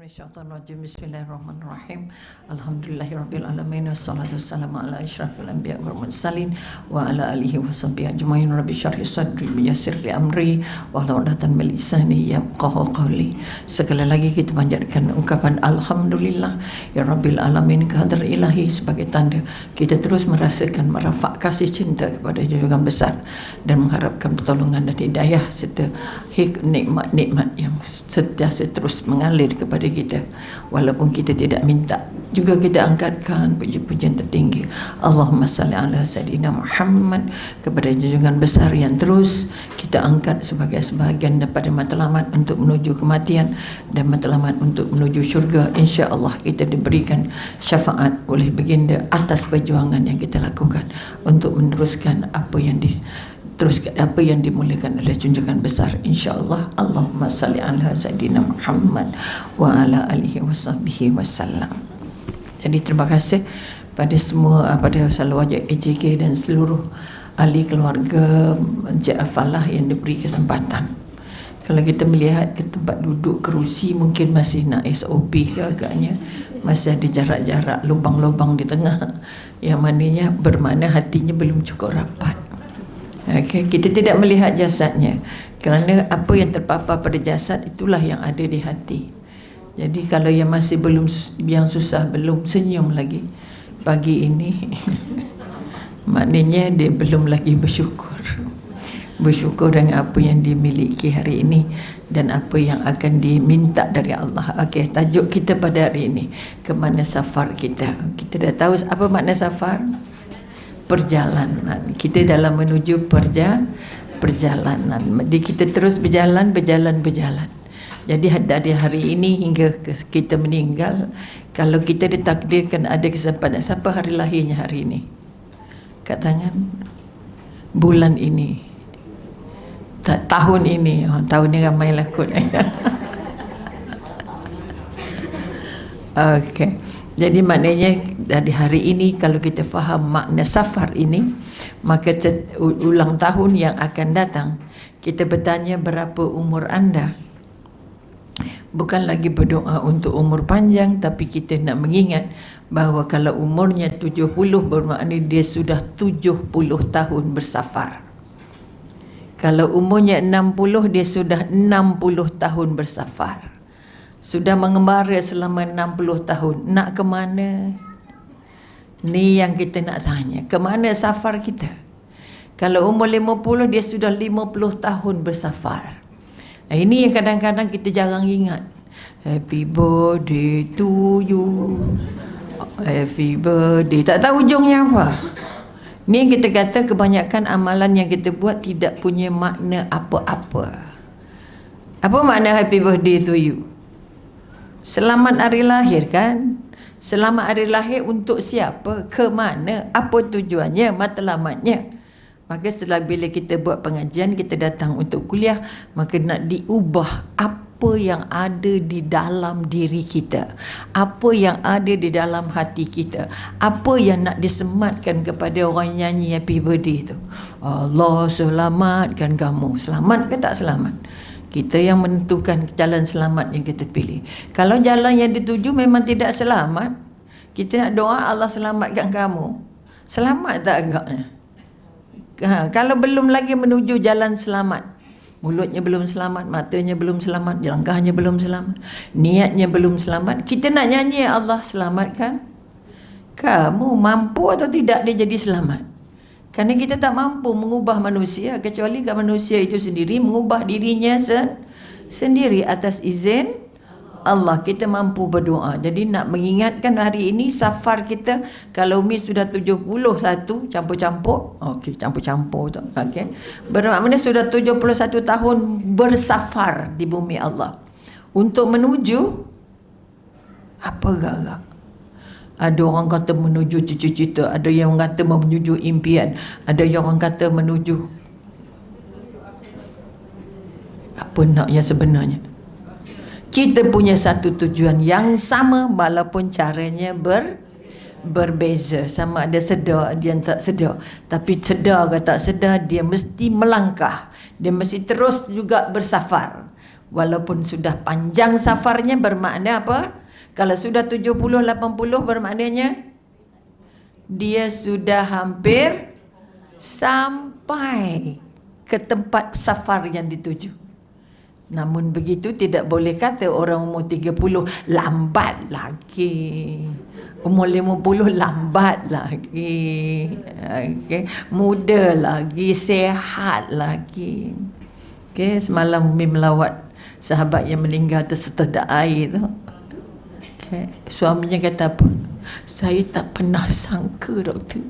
Minasyaitonirrajim. Bismillahirrahmanirrahim. Alhamdulillahirabbil alamin wassalatu wassalamu ala asyrafil anbiya'i wal mursalin wa ala alihi washabbihi ajmain. Rabbi shrah li sadri wa yassir li amri wahlul 'uqdatam min lisani yafqahu qawli. Sekali lagi kita panjatkan ungkapan alhamdulillah ya rabbil alamin kehadrat ilahi sebagai tanda kita terus merasakan merafak kasih cinta kepada junjungan besar dan mengharapkan pertolongan dan hidayah serta nikmat-nikmat yang sentiasa terus mengalir kepada kita walaupun kita tidak minta. Juga kita angkatkan puji-pujian tertinggi Allahumma salli ala Sayyidina Muhammad kepada junjungan besar yang terus kita angkat sebagai sebahagian daripada matlamat untuk menuju kematian dan matlamat untuk menuju syurga. InsyaAllah kita diberikan syafaat oleh baginda atas perjuangan yang kita lakukan untuk meneruskan apa yang dimulakan oleh junjungan besar, insyaallah. Allahumma salli ala Sayyidina Muhammad wa ala alihi wasahbihi wasallam. Jadi terima kasih pada semua, pada Salawajah AJK dan seluruh ahli keluarga Encik Afalah yang diberi kesempatan. Kalau kita melihat ke tempat duduk kerusi mungkin masih nak SOP ke agaknya, masih ada jarak-jarak, lubang-lubang di tengah, yang mananya bermakna hatinya belum cukup rapat. Okay, kita tidak melihat jasadnya kerana apa yang terpapar pada jasad itulah yang ada di hati. Jadi kalau yang masih belum, yang susah belum senyum lagi pagi ini maknanya dia belum lagi bersyukur dengan apa yang dimiliki hari ini dan apa yang akan diminta dari Allah. Okey, tajuk kita pada hari ini, ke mana safar kita. Kita dah tahu apa makna safar? Perjalanan. Kita dalam menuju perjalanan. Jadi kita terus berjalan. Jadi dari hari ini hingga kita meninggal, kalau kita ditakdirkan ada kesempatan, siapa hari lahirnya hari ini? Kat tangan. Bulan ini. Tahun ini. Tahun ni ramai lah kot. Okey. Jadi maknanya dari hari ini kalau kita faham makna safar ini, maka ulang tahun yang akan datang kita bertanya berapa umur anda. Bukan lagi berdoa untuk umur panjang, tapi kita nak mengingat bahawa kalau umurnya 70 bermakna dia sudah 70 tahun bersafar. Kalau umurnya 60 dia sudah 60 tahun bersafar. Sudah mengembara selama 60 tahun. Nak ke mana? Ni yang kita nak tanya. Ke mana safar kita? Kalau umur 50 dia sudah 50 tahun bersafar. Ini yang kadang-kadang kita jarang ingat. Happy birthday to you. Happy birthday. Tak tahu ujungnya apa. Ni yang kita kata kebanyakan amalan yang kita buat tidak punya makna apa-apa. Apa makna happy birthday to you? Selamat hari lahir kan? Selamat hari lahir untuk siapa? Ke mana? Apa tujuannya? Matlamatnya? Maka setelah bila kita buat pengajian, kita datang untuk kuliah, maka nak diubah apa yang ada di dalam diri kita, apa yang ada di dalam hati kita, apa yang nak disematkan kepada orang nyanyi happy birthday tu. Allah selamatkan kamu. Selamat ke tak selamat? Kita yang menentukan jalan selamat yang kita pilih. Kalau jalan yang dituju memang tidak selamat, kita nak doa Allah selamatkan kamu. Selamat tak agaknya? Kalau belum lagi menuju jalan selamat, mulutnya belum selamat, matanya belum selamat, langkahnya belum selamat, niatnya belum selamat, kita nak nyanyi Allah selamatkan kamu. Mampu atau tidak dia jadi selamat? Kerana kita tak mampu mengubah manusia, kecuali kalau manusia itu sendiri mengubah dirinya sendiri atas izin Allah. Kita mampu berdoa. Jadi nak mengingatkan hari ini safar kita, kalau Umi sudah 71 campur-campur, okey, campur-campur tu, okey, bermakna sudah 71 tahun bersafar di bumi Allah untuk menuju apa gerak. Ada orang kata menuju cita-cita, ada yang kata menuju impian, ada yang orang kata menuju apa nak yang sebenarnya. Kita punya satu tujuan yang sama walaupun caranya berbeza. Sama ada sedar, dia tak sedar. Tapi sedar ke tak sedar, dia mesti melangkah. Dia mesti terus juga bersafar. Walaupun sudah panjang safarnya bermakna apa? Kalau sudah 70-80 bermaknanya dia sudah hampir sampai ke tempat safar yang dituju. Namun begitu tidak boleh kata orang umur 30 lambat lagi. Umur 50 lambat lagi. Okay. Muda lagi, sehat lagi. Okay. Semalam Umi melawat sahabat yang meninggal tersedak air tu. Okay. Suaminya kata apa? Saya tak pernah sangka doktor.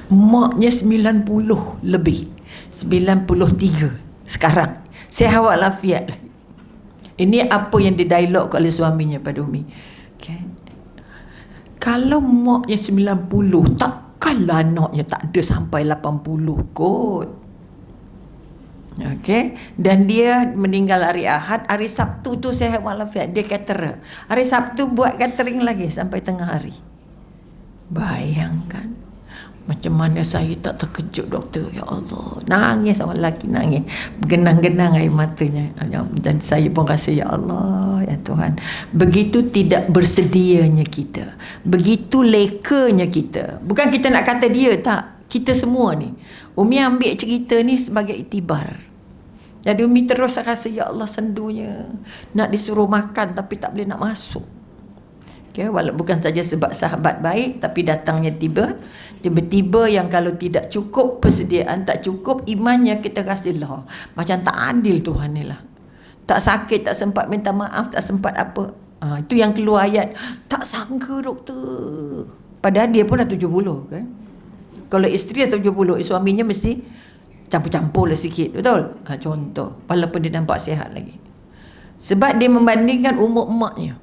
Maknya 90 lebih. 93 sekarang. Sihat walafiat. Ini apa yang didialog oleh suaminya pada Umi. Okay. Kalau maknya 90, takkanlah anaknya tak ada sampai 80 kot. Okay. Dan dia meninggal hari Ahad. Hari Sabtu tu sihat walafiat. Dia caterer. Hari Sabtu buat catering lagi sampai tengah hari. Bayangkan. Macam mana saya tak terkejut doktor. Ya Allah. Nangis sama lelaki nangis. Genang-genang air matanya. Dan saya pun rasa ya Allah ya Tuhan. Begitu tidak bersedianya kita. Begitu lekanya kita. Bukan kita nak kata dia tak. Kita semua ni. Umi ambil cerita ni sebagai iktibar. Jadi Umi terus rasa ya Allah sendunya. Nak disuruh makan tapi tak boleh nak masuk. Okay, walaupun bukan saja sebab sahabat baik, tapi datangnya tiba-tiba yang kalau tidak cukup persediaan, tak cukup imannya, kita rasa lah macam tak adil Tuhan ni lah. Tak sakit, tak sempat minta maaf, tak sempat apa. Itu yang keluar ayat, tak sangka doktor. Padahal dia pun dah 70 kan. Kalau isteri dah 70, suaminya mesti campur-campur lah sikit, betul? Contoh, walaupun dia nampak sihat lagi. Sebab dia membandingkan umur emaknya.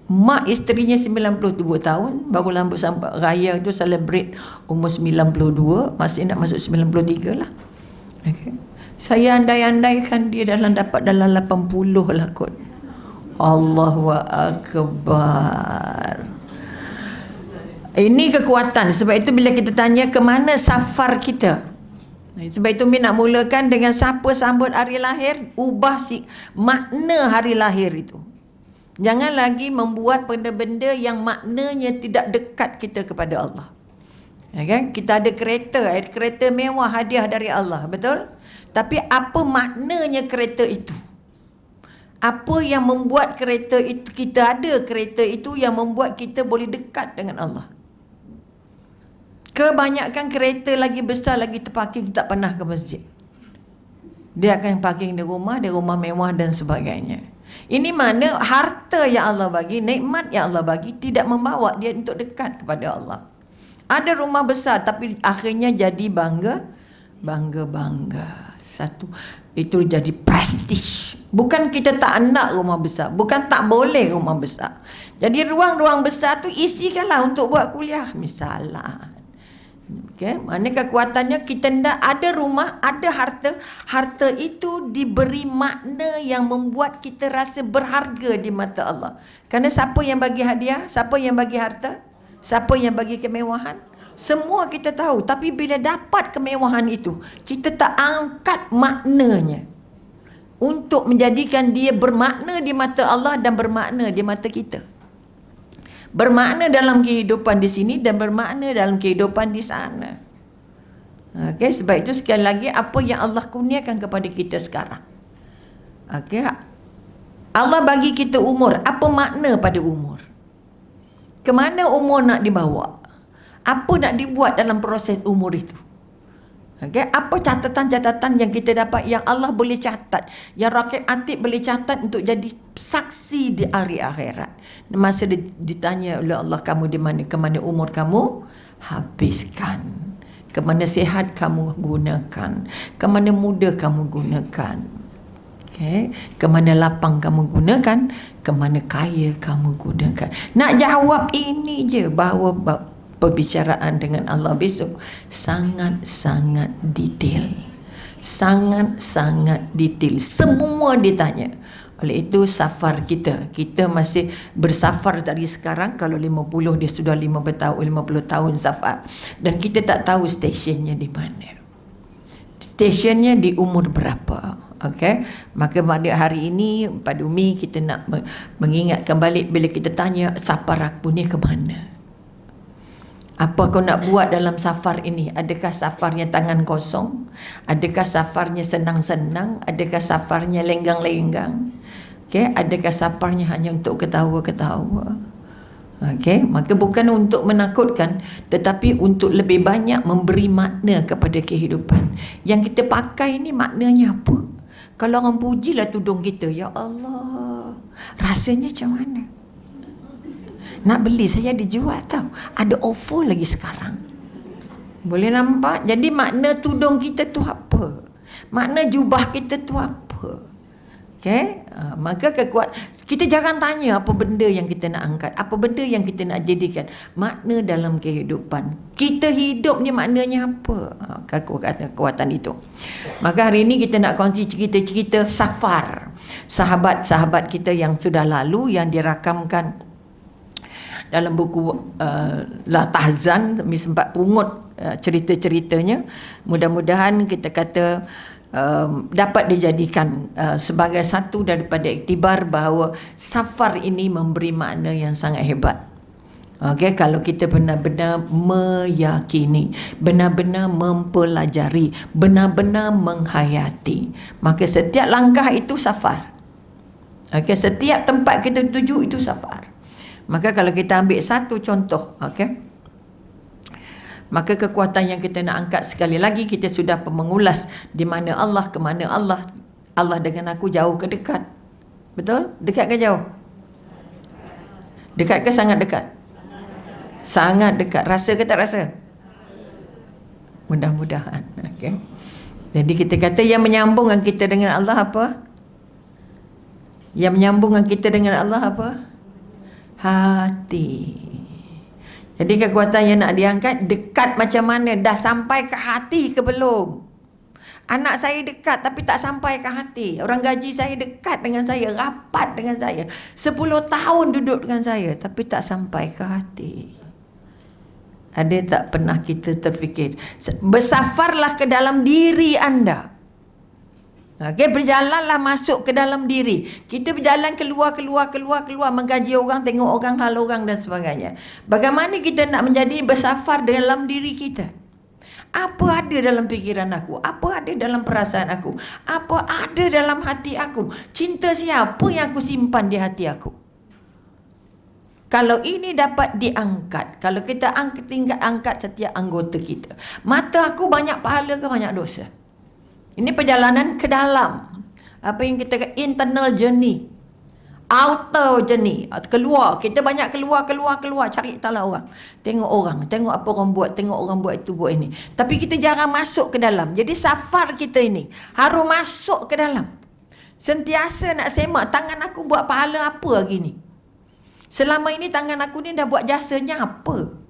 Mak isterinya 92 tahun, baru lampu sampai raya tu celebrate umur 92, masih nak masuk 93 lah. Okay. Saya andai-andaikan dia dapat dalam 80 lah kot. Allahu Akbar. Ini kekuatan. Sebab itu bila kita tanya ke mana safar kita, sebab itu Umi nak mulakan dengan siapa sambut hari lahir, ubah makna hari lahir itu. Jangan lagi membuat benda-benda yang maknanya tidak dekat kita kepada Allah. Ya kan? Kita ada kereta mewah hadiah dari Allah, betul? Tapi apa maknanya kereta itu? Apa yang membuat kereta itu, kita ada kereta itu yang membuat kita boleh dekat dengan Allah? Kebanyakan kereta lagi besar lagi terparking tak pernah ke masjid. Dia akan parking di rumah mewah dan sebagainya. Ini mana harta yang Allah bagi, nikmat yang Allah bagi tidak membawa dia untuk dekat kepada Allah. Ada rumah besar tapi akhirnya jadi bangga. Satu, itu jadi prestige. Bukan kita tak nak rumah besar, bukan tak boleh rumah besar. Jadi ruang-ruang besar tu isikanlah untuk buat kuliah misalnya. Okay. Mana kekuatannya kita nak ada rumah, ada harta. Harta itu diberi makna yang membuat kita rasa berharga di mata Allah. Kerana siapa yang bagi hadiah? Siapa yang bagi harta? Siapa yang bagi kemewahan? Semua kita tahu. Tapi bila dapat kemewahan itu, kita tak angkat maknanya untuk menjadikan dia bermakna di mata Allah dan bermakna di mata kita. Bermakna dalam kehidupan di sini dan bermakna dalam kehidupan di sana. Okay, sebab itu sekali lagi apa yang Allah kurniakan kepada kita sekarang. Okay, Allah bagi kita umur. Apa makna pada umur? Kemana umur nak dibawa? Apa nak dibuat dalam proses umur itu? Okay, apa catatan-catatan yang kita dapat yang Allah boleh catat, yang Raqib Atid boleh catat untuk jadi saksi di hari akhirat. Masa ditanya oleh Allah, kamu di mana? Kemana umur kamu? Habiskan. Kemana sehat kamu gunakan? Kemana muda kamu gunakan? Okay. Kemana lapang kamu gunakan? Kemana kaya kamu gunakan? Nak jawab ini je, bahawa perbicaraan dengan Allah besok sangat-sangat detail. Sangat-sangat detail. Semua ditanya. Oleh itu safar kita masih bersafar dari sekarang. Kalau 50 dia sudah 50 tahun safar. Dan kita tak tahu stesen di mana. Stationnya di umur berapa. Okey, maka pada hari ini pada Umi kita nak mengingatkan balik bila kita tanya safar aku ni ke mana? Apa kau nak buat dalam safar ini? Adakah safarnya tangan kosong? Adakah safarnya senang-senang? Adakah safarnya lenggang-lenggang? Okey, adakah safarnya hanya untuk ketawa-ketawa? Okey, maka bukan untuk menakutkan, tetapi untuk lebih banyak memberi makna kepada kehidupan. Yang kita pakai ni maknanya apa? Kalau orang pujilah tudung kita, ya Allah, rasanya macam mana? Nak beli, saya ada jual tau, ada offer lagi sekarang. Boleh nampak? Jadi makna tudung kita tu apa? Makna jubah kita tu apa? Okay? Maka kita jangan tanya apa benda yang kita nak angkat, apa benda yang kita nak jadikan makna dalam kehidupan. Kita hidup ni maknanya apa? Kekuatan itu. Maka hari ini kita nak kongsi cerita-cerita safar sahabat-sahabat kita yang sudah lalu, yang dirakamkan dalam buku La Tahzan. Kami sempat pungut cerita-ceritanya. Mudah-mudahan kita kata dapat dijadikan sebagai satu daripada iktibar bahawa safar ini memberi makna yang sangat hebat. Okey, kalau kita benar-benar meyakini, benar-benar mempelajari, benar-benar menghayati, maka setiap langkah itu safar. Okey, setiap tempat kita tuju itu safar. Maka kalau kita ambil satu contoh, okey, maka kekuatan yang kita nak angkat sekali lagi, kita sudah mengulas di mana Allah, ke mana Allah. Allah dengan aku jauh ke dekat? Betul? Dekat ke jauh? Dekat ke sangat dekat? Sangat dekat. Rasa ke tak rasa? Mudah-mudahan. Okay. Jadi kita kata yang menyambungkan kita dengan Allah apa? Yang menyambungkan kita dengan Allah apa? Hati. Jadi kekuatan yang nak diangkat dekat macam mana? Dah sampai ke hati ke belum? Anak saya dekat tapi tak sampai ke hati. Orang gaji saya dekat dengan saya, rapat dengan saya, 10 tahun duduk dengan saya, tapi tak sampai ke hati. Ada tak pernah kita terfikir, bersafarlah ke dalam diri anda. Okey, berjalanlah masuk ke dalam diri. Kita berjalan keluar, menggaji orang, tengok orang, hal orang dan sebagainya. Bagaimana kita nak menjadi bersafar dalam diri kita? Apa ada dalam fikiran aku? Apa ada dalam perasaan aku? Apa ada dalam hati aku? Cinta siapa yang aku simpan di hati aku? Kalau ini dapat diangkat, kalau kita angkat setiap anggota kita. Mata aku banyak pahala ke banyak dosa? Ini perjalanan ke dalam. Apa yang kita kata internal journey, outer journey. Keluar, kita banyak keluar, cari tahu orang. Tengok apa orang buat, tengok orang buat itu, buat ini. Tapi kita jarang masuk ke dalam. Jadi safar kita ini harus masuk ke dalam. Sentiasa nak semak, tangan aku buat pahala apa lagi ni? Selama ini tangan aku ni dah buat jasanya apa?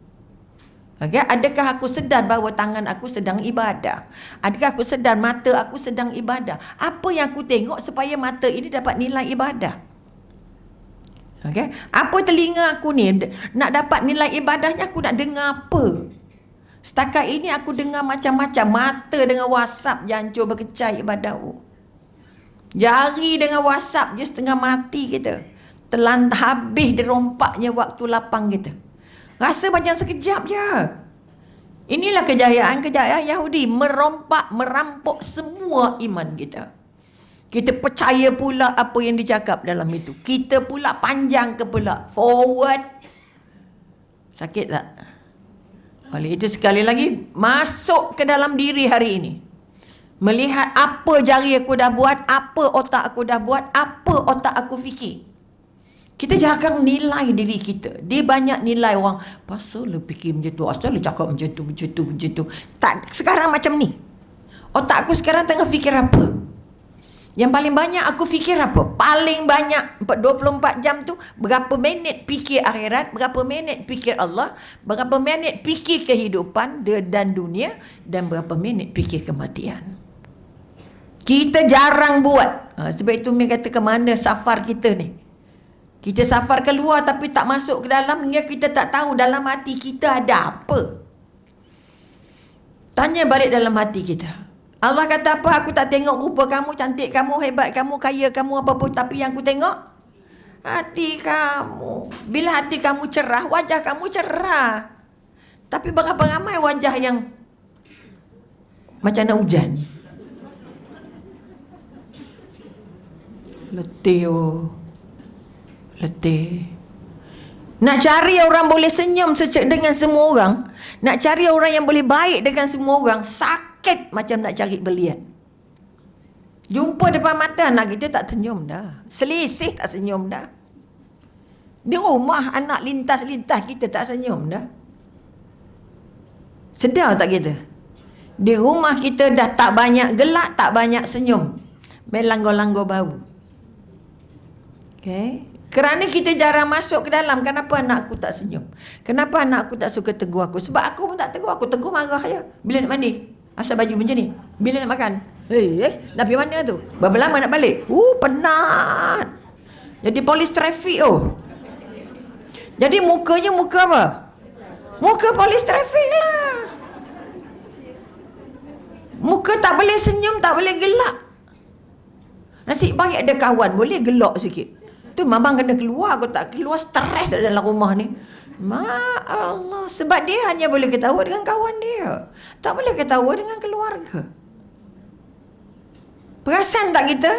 Okay? Adakah aku sedar bahawa tangan aku sedang ibadah? Adakah aku sedar mata aku sedang ibadah? Apa yang aku tengok supaya mata ini dapat nilai ibadah? Okay? Apa telinga aku ni nak dapat nilai ibadahnya? Aku nak dengar apa? Setakat ini aku dengar macam-macam. Mata dengan WhatsApp jancur berkecai ibadah. Jari dengan WhatsApp je setengah mati kita. Telan habis dirompaknya waktu lapang kita. Rasa macam sekejap je. Inilah kejayaan Yahudi. Merampok semua iman kita. Kita percaya pula apa yang dicakap dalam itu. Kita pula panjang kepala. Forward. Sakit tak? Oleh itu sekali lagi, masuk ke dalam diri hari ini. Melihat apa jari aku dah buat, apa otak aku dah buat, apa otak aku fikir. Kita jangan nilai diri kita. Dia banyak nilai orang. Pasal dia fikir macam tu, asal dia cakap macam tu. Tak, sekarang macam ni. Otak aku sekarang tengah fikir apa? Yang paling banyak aku fikir apa? Paling banyak 24 jam tu, berapa minit fikir akhirat, berapa minit fikir Allah, berapa minit fikir kehidupan dan dunia, dan berapa minit fikir kematian. Kita jarang buat. Sebab itu Umi kata ke mana safar kita ni. Kita safar keluar tapi tak masuk ke dalam, hingga kita tak tahu dalam hati kita ada apa. Tanya balik dalam hati kita. Allah kata apa? Aku tak tengok rupa kamu, cantik kamu, hebat kamu, kaya kamu, apa pun. Tapi yang aku tengok hati kamu. Bila hati kamu cerah, wajah kamu cerah. Tapi berapa ramai wajah yang macam nak hujan. Letih oh. Letih. Nak cari orang boleh senyum dengan semua orang, nak cari orang yang boleh baik dengan semua orang, sakit macam nak cari belian. Jumpa depan mata anak kita tak senyum dah. Selisih tak senyum dah. Di rumah anak lintas-lintas kita tak senyum dah. Sedar tak kita? Di rumah kita dah tak banyak gelak, tak banyak senyum. Melanggar-langgar bau. Okay? Kerana kita jarang masuk ke dalam. Kenapa anak aku tak senyum? Kenapa anak aku tak suka tegur aku? Sebab aku pun tak tegur. Aku tegur marah je. Bila nak mandi? Asal baju macam ni. Bila nak makan? Nak pergi mana tu? Berapa lama nak balik? Penat. Jadi polis trafik oh. Jadi mukanya muka apa? Muka polis trafik lah. Muka tak boleh senyum, tak boleh gelak. Nasib baik ada kawan, boleh gelak sikit. Tu mamang kena keluar, aku tak keluar, stres dalam rumah ni. Allah, sebab dia hanya boleh ketawa dengan kawan dia, tak boleh ketawa dengan keluarga. Perasan tak kita?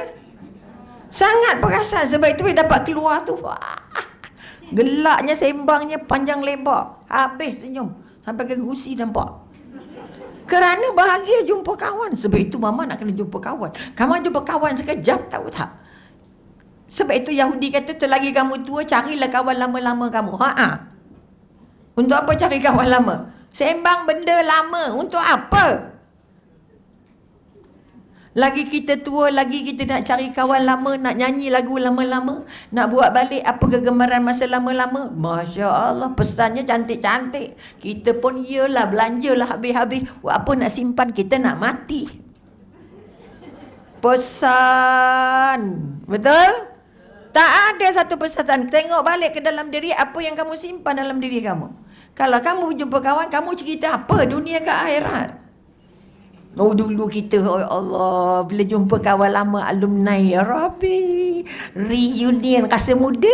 Sangat perasan. Sebab itu dia dapat keluar tu, gelaknya, sembangnya panjang lebar, habis senyum sampai ke gusi nampak. Kerana bahagia jumpa kawan. Sebab itu mama nak kena jumpa kawan. Kamu jumpa kawan sekejap, tahu tak? Sebab itu Yahudi kata, selagi kamu tua, carilah kawan lama-lama kamu. Untuk apa cari kawan lama? Sembang benda lama. Untuk apa? Lagi kita tua, lagi kita nak cari kawan lama, nak nyanyi lagu lama-lama, nak buat balik apa kegemaran masa lama-lama. Masya Allah, pesannya cantik-cantik. Kita pun iyalah, belanjalah habis-habis. Buat apa nak simpan, kita nak mati. Pesan. Betul? Tak ada satu pesan. Tengok balik ke dalam diri, apa yang kamu simpan dalam diri kamu. Kalau kamu jumpa kawan, kamu cerita apa dunia ke akhirat? Oh dulu kita, oh Allah, bila jumpa kawan lama, alumni, ya Rabbi, reunion, rasa muda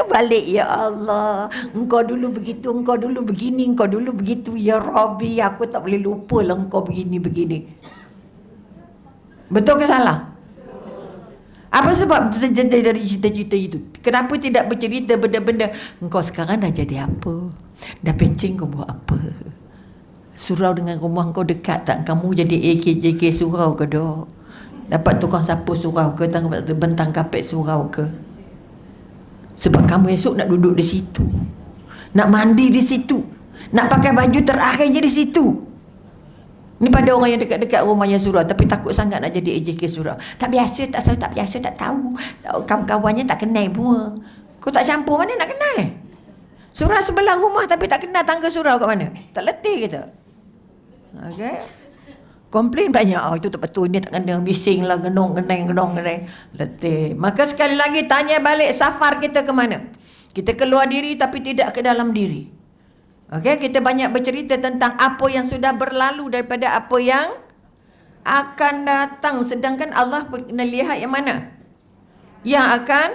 balik, ya Allah. Engkau dulu begitu, engkau dulu begini, engkau dulu begitu, ya Rabbi, aku tak boleh lupa lah engkau begini-begini. Betul ke salah? Apa sebab terjadi dari cerita-cerita itu? Kenapa tidak bercerita benda-benda, engkau sekarang dah jadi apa? Dah pencing kau buat apa? Surau dengan rumah kau dekat tak? Kamu jadi AKJK surau ke dok? Dapat tukang sapu surau ke? Bentang kapet surau ke? Sebab kamu esok nak duduk di situ, nak mandi di situ, nak pakai baju terakhir je di situ. Ni pada orang yang dekat-dekat rumahnya surau, tapi takut sangat nak jadi AJK surau. Tak biasa, tak biasa, tak tahu. Kawan-kawannya tak kenal pun. Kau tak campur, mana nak kenal? Surau sebelah rumah tapi tak kenal tangga surau kat mana? Tak letih kita. Okey. Komplain banyak. Itu tak betul, ini tak kena, bising lah, genong. Letih. Maka sekali lagi tanya balik, safar kita ke mana? Kita keluar diri tapi tidak ke dalam diri. Okey, kita banyak bercerita tentang apa yang sudah berlalu daripada apa yang akan datang. Sedangkan Allah kena lihat yang mana? Yang akan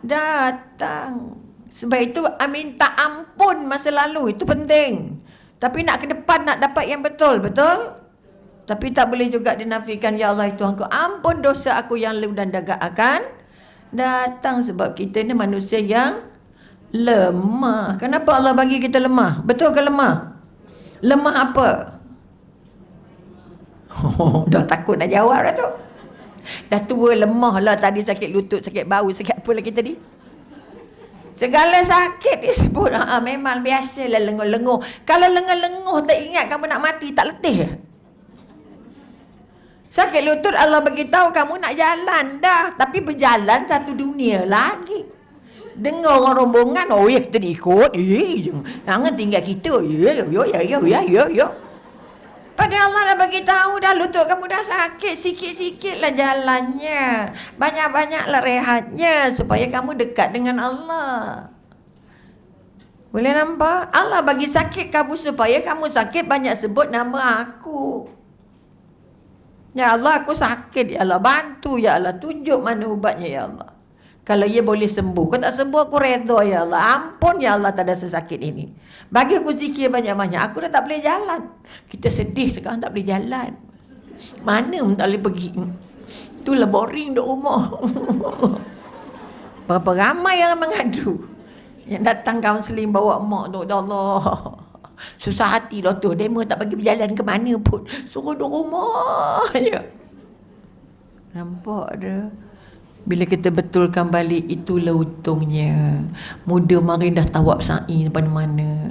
datang. Sebab itu minta ampun masa lalu, itu penting. Tapi nak ke depan, nak dapat yang betul, betul? Tapi tak boleh juga dinafikan, ya Allah Tuhan ku, ampun dosa aku yang lalu dan dagat akan datang. Sebab kita ni manusia yang lemah. Kenapa Allah bagi kita lemah? Betul ke lemah? Lemah apa? Dah takut nak jawab dah tu. Dah tua lemah lah, tadi sakit lutut, sakit bau, sakit apa lagi tadi? Segala sakit disebut. Memang biasalah lenguh-lenguh. Kalau lenguh-lenguh tak ingat kamu nak mati, tak letih. Sakit lutut Allah beritahu kamu nak jalan dah, tapi berjalan satu dunia lagi. Dengar orang rombongan, oh ya kita diikut, jangan tinggal kita, ya. Padahal Allah dah bagi tahu dah, lutut kamu dah sakit, sikit-sikitlah jalannya, banyak-banyaklah rehatnya supaya kamu dekat dengan Allah. Boleh nampak? Allah bagi sakit kamu supaya kamu sakit banyak sebut nama aku. Ya Allah, aku sakit. Ya Allah, bantu. Ya Allah, tunjuk mana ubatnya, ya Allah. Kalau ia boleh sembuh. Kalau tak sembuh, aku redha, ya Allah. Ampun, ya Allah, tak ada sesakit ini. Bagi aku zikir banyak-banyak. Aku dah tak boleh jalan. Kita sedih sekarang tak boleh jalan. Mana pun tak boleh pergi. Itulah boring duk rumah. Berapa ramai yang mengadu. Yang datang kaunseling bawa mak tu. Ya Allah. Susah hati doktor. Demo tak bagi berjalan ke mana pun. Suruh duduk rumah je. Nampak dah. Bila kita betulkan balik, itulah untungnya. Muda mari dah tawab sa'i mana-mana.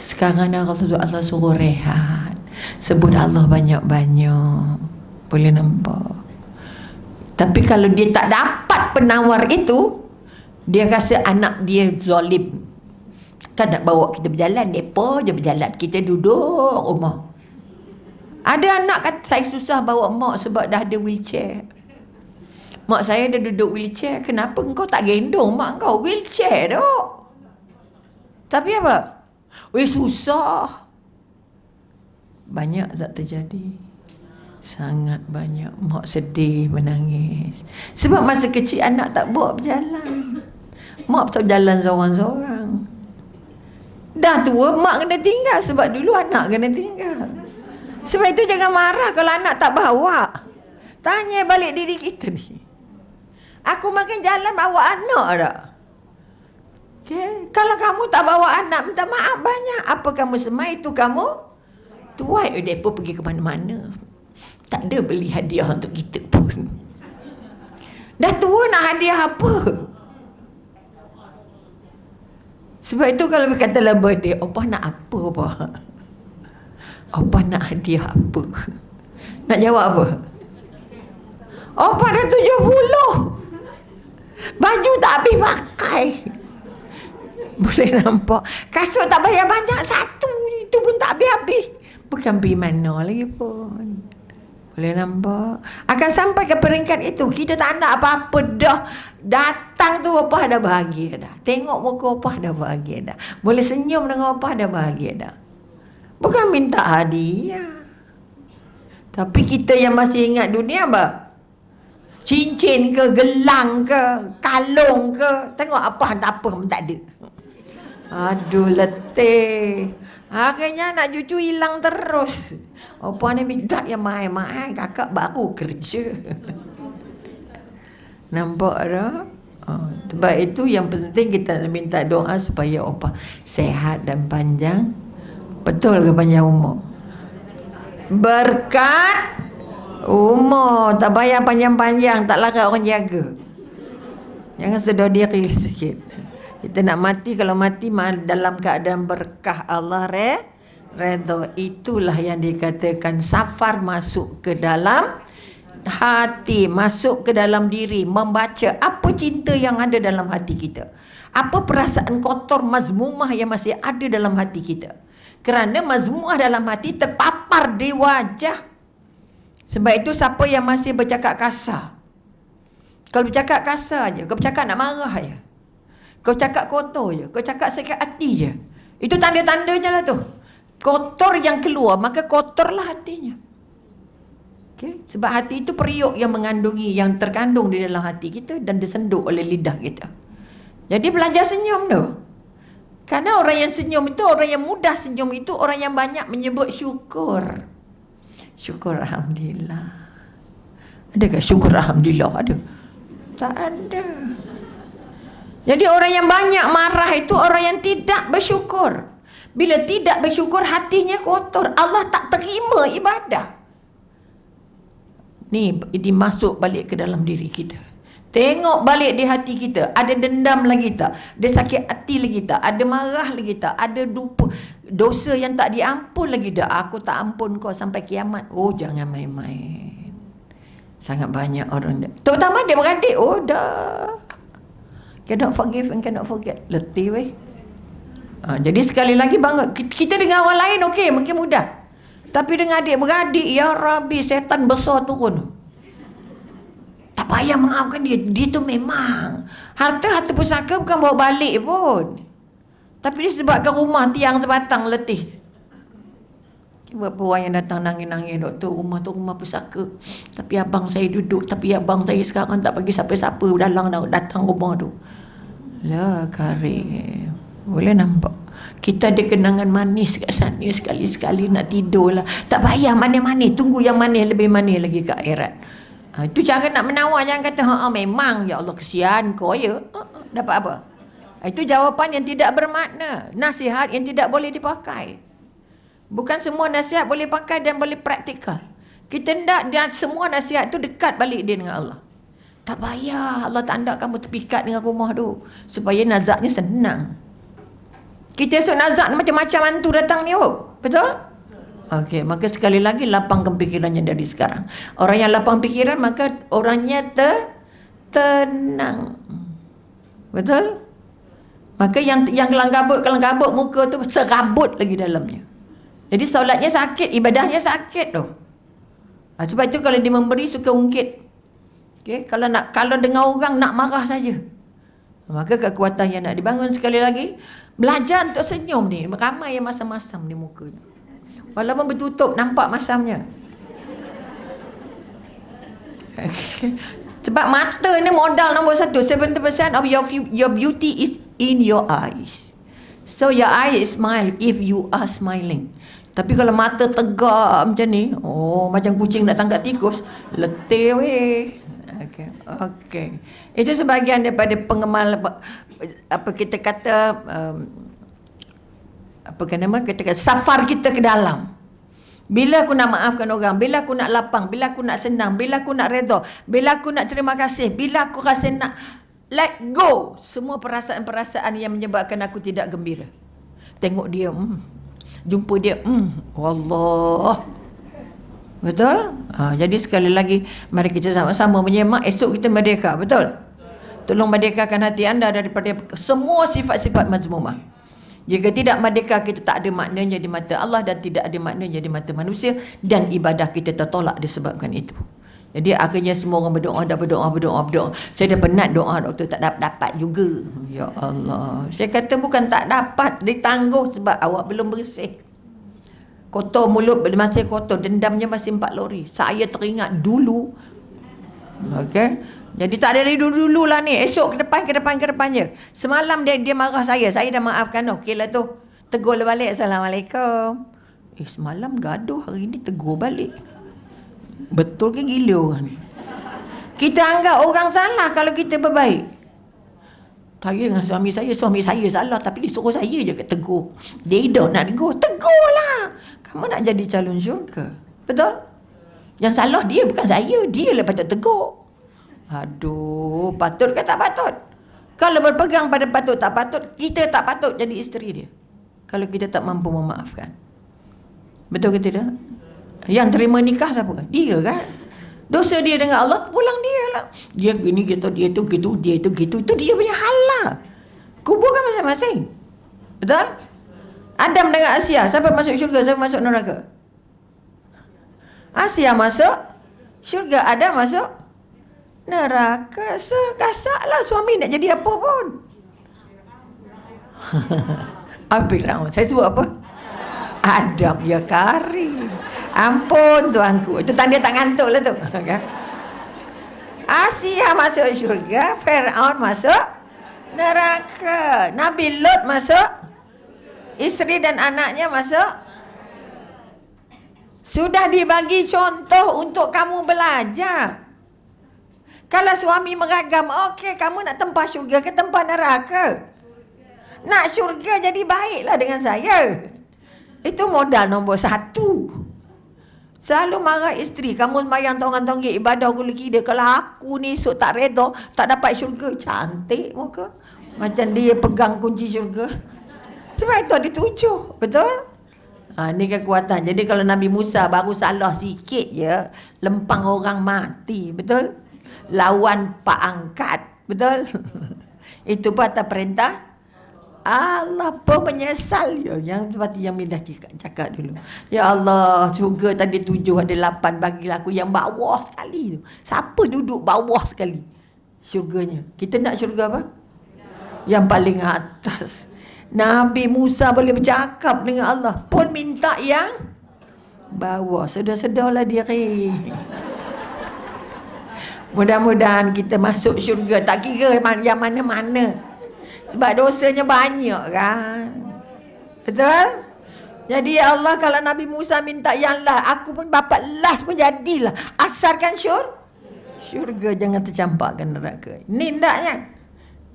Sekarang Allah suruh rehat. Sebut Allah banyak-banyak. Boleh nampak. Tapi kalau dia tak dapat penawar itu, dia rasa anak dia zalim. Kan nak bawa kita berjalan, mereka je berjalan, kita duduk rumah. Ada anak kata, saya susah bawa mak sebab dah ada wheelchair. Mak saya dah duduk wheelchair. Kenapa engkau tak gendong mak kau? Wheelchair dok. Tapi apa? Susah. Banyak tak terjadi. Sangat banyak. Mak sedih, menangis. Sebab masa kecil anak tak bawa berjalan. Mak tak jalan seorang-seorang. Dah tua, mak kena tinggal. Sebab dulu anak kena tinggal. Sebab itu jangan marah kalau anak tak bawa. Tanya balik diri kita ni. Aku makin jalan bawa anak tak? Okay. Kalau kamu tak bawa anak, minta maaf banyak. Apa kamu semai itu kamu? Tuai mereka pergi ke mana-mana. Tak ada beli hadiah untuk kita pun. Dah tua nak hadiah apa? Sebab itu kalau katalah birthday, opah nak apa opah? Opah nak hadiah apa? Nak jawab apa? Opah dah 70. Baju tak habis pakai. Boleh nampak. Kasut tak bayar banyak satu. Itu pun tak habis-habis. Bukan pergi mana lagi pun. Boleh nampak. Akan sampai ke peringkat itu. Kita tak nak apa-apa dah. Datang tu opah dah bahagia dah. Tengok muka opah dah bahagia dah. Boleh senyum dengan opah dah bahagia dah. Bukan minta hadiah. Tapi kita yang masih ingat dunia apa? Cincin ke, gelang ke, kalung ke. Tengok apa pun tak ada. Aduh letih. Akhirnya anak cucu hilang terus. Apa ni minta yang mahal-mahal. Kakak baru kerja. Nampak tak? Sebab itu yang penting kita minta doa supaya opah sehat dan panjang. Betul ke panjang umur? Berkat umur. Tak payah panjang-panjang. Tak larat orang jaga. Jangan sedar diri sikit. Kita nak mati, kalau mati dalam keadaan berkah Allah redha. Itulah yang dikatakan safar masuk ke dalam hati, masuk ke dalam diri, membaca apa cinta yang ada dalam hati kita. Apa perasaan kotor mazmumah yang masih ada dalam hati kita. Kerana mazmumah dalam hati terpapar di wajah. Sebab itu siapa yang masih bercakap kasar, kalau bercakap kasar je, kau bercakap nak marah je, kau cakap kotor je, kau cakap sakit hati je, itu tanda-tandanya lah tu. Kotor yang keluar, maka kotorlah hatinya. Okay? Sebab hati itu periuk yang mengandungi, yang terkandung di dalam hati kita dan disenduk oleh lidah kita. Jadi belajar senyum tu. Karena orang yang senyum itu, orang yang mudah senyum itu, orang yang banyak menyebut syukur. Syukur Alhamdulillah. Adakah syukur Alhamdulillah? Ada? Tak ada. Jadi orang yang banyak marah itu orang yang tidak bersyukur. Bila tidak bersyukur, hatinya kotor. Allah tak terima ibadah. Ni dimasuk balik ke dalam diri kita. Tengok balik di hati kita. Ada dendam lagi tak? Ada sakit hati lagi tak? Ada marah lagi tak? Ada dosa yang tak diampun lagi tak? Aku tak ampun kau sampai kiamat. Oh, jangan main-main. Sangat banyak orang. Terutama adik-beradik. Oh, dah. Cannot forgive and cannot forget. Letih weh. Jadi sekali lagi bangga. Kita dengan orang lain okey, mungkin mudah. Tapi dengan adik-beradik, ya Rabbi, setan besar turun. Tak payah maafkan dia. Dia tu memang harta pusaka bukan bawa balik pun. Tapi disebabkan rumah tiang sebatang letih. Beberapa orang yang datang nangis-nangis, doktor, rumah tu rumah pusaka. Tapi abang saya duduk, tapi abang saya sekarang tak bagi siapa-siapa dalang datang rumah tu. Lah Karim, boleh nampak. Kita ada kenangan manis kat sana, sekali-sekali nak tidur lah. Tak payah manis-manis, tunggu yang manis lebih manis lagi kat akhirat. Itu cara nak menawar, jangan kata memang ya Allah kesian kau ya. Dapat apa? Itu jawapan yang tidak bermakna, nasihat yang tidak boleh dipakai. Bukan semua nasihat boleh pakai dan boleh praktikal. Kita hendak dan semua nasihat tu dekat balik dia dengan Allah. Tak payah Allah tak hendak kamu terpikat dengan rumah tu, supaya nazaknya senang. Kita esok nazak macam-macam hantu datang ni, betul? Okey, maka sekali lagi lapangkan pikirannya dari sekarang. Orang yang lapang pikiran maka orangnya tenang. Betul? Maka yang kelangkabut muka tu serabut lagi dalamnya. Jadi solatnya sakit, ibadahnya sakit tu. Sebab itu kalau dia memberi suka ungkit. Okay? Kalau dengar orang nak marah saja. Maka kekuatan yang nak dibangun sekali lagi, belajar untuk senyum ni. Ramai yang masam-masam di mukanya. Walaupun bertutup, nampak masamnya. Sebab mata ni modal nombor 1. 70% of your beauty is in your eyes. So your eyes smile if you are smiling. Tapi kalau mata tegak macam ni, macam kucing nak tangkap tikus, letih weh. Okey. Itu sebahagian daripada pengemal apa kita kata kita kata safar kita ke dalam. Bila aku nak maafkan orang, bila aku nak lapang, bila aku nak senang, bila aku nak redha, bila aku nak terima kasih, bila aku rasa nak let go semua perasaan-perasaan yang menyebabkan aku tidak gembira. Tengok dia, jumpa dia, Allah. Betul? Jadi sekali lagi, mari kita sama-sama menyemak, esok kita merdeka, betul? Tolong merdekakan hati anda daripada semua sifat-sifat mazmumah. Jika tidak merdeka, kita tak ada maknanya di mata Allah dan tidak ada maknanya di mata manusia, dan ibadah kita tertolak disebabkan itu. Jadi akhirnya semua orang berdoa. Saya dah penat doa, doktor, tak dapat juga. Ya Allah. Saya kata bukan tak dapat, ditangguh sebab awak belum bersih. Kotor mulut masih kotor, dendamnya masih 4 lori. Saya teringat dulu. Okey. Jadi tak ada dari dulu lah ni. Esok ke depan je. Semalam dia marah saya dah maafkan. Okeylah tu. Tegur balik, Assalamualaikum. Semalam gaduh, hari ni tegur balik. Betul ke gila orang ni? Kita anggap orang salah kalau kita berbaik. Saya dengan suami saya salah, tapi dia suruh saya je tegur. Dia dah nak tegur, tegurlah. Kamu nak jadi calon syurga. Betul? Yang salah dia, bukan saya. Dia lah patut tegur. Aduh, patut ke tak patut? Kalau berpegang pada patut tak patut, kita tak patut jadi isteri dia. Kalau kita tak mampu memaafkan. Betul ke tidak? Yang terima nikah siapa? Dia kan? Dosa dia dengan Allah, pulang dia lah. Dia gini gitu, dia tu gitu, dia tu gitu. Itu dia punya hal lah. Kuburkan masing-masing. Betul? Adam dengan Asia, siapa masuk syurga, siapa masuk neraka? Asia masuk syurga, Adam masuk neraka. So, kasaklah suami nak jadi apa pun. Firaun. Saya sebut apa? Adam, ya Karim. Ampun tuanku. Itu tanda tak ngantuk lah tu. Asia masuk syurga, Firaun masuk neraka. Nabi Lut masuk, isteri dan anaknya masuk. Sudah dibagi contoh untuk kamu belajar. Kalau suami meragam, okey, kamu nak tempah syurga ke tempah neraka? Nak syurga, jadi baiklah dengan saya. Itu modal nombor 1. Selalu marah isteri, kamu sembahyang tonggak-tonggak ibadah gula kida. Kalau aku ni esok tak reda, tak dapat syurga. Cantik muka. Macam dia pegang kunci syurga. Sebab itu ada 7. Betul? Ni kekuatan. Jadi kalau Nabi Musa baru salah sikit je, lempang orang mati. Betul? Lawan pak angkat. Betul? Itu pun atas perintah Allah pun menyesal ya. Yang seperti yang Mindah cakap dulu. Ya Allah, syurga tadi 7 ada 8, bagilah aku yang bawah sekali tu. Siapa duduk bawah sekali syurganya? Kita nak syurga apa? Yang paling atas. Nabi Musa boleh bercakap dengan Allah, pun minta yang Bawa sedar-sedarlah diri. Mudah-mudahan kita masuk syurga, tak kira yang mana-mana. Sebab dosanya banyak kan. Betul? Jadi ya Allah, kalau Nabi Musa minta yang lah, aku pun bapak las pun jadilah. Asalkan syurga, jangan tercampakkan neraka. Ini hendaknya.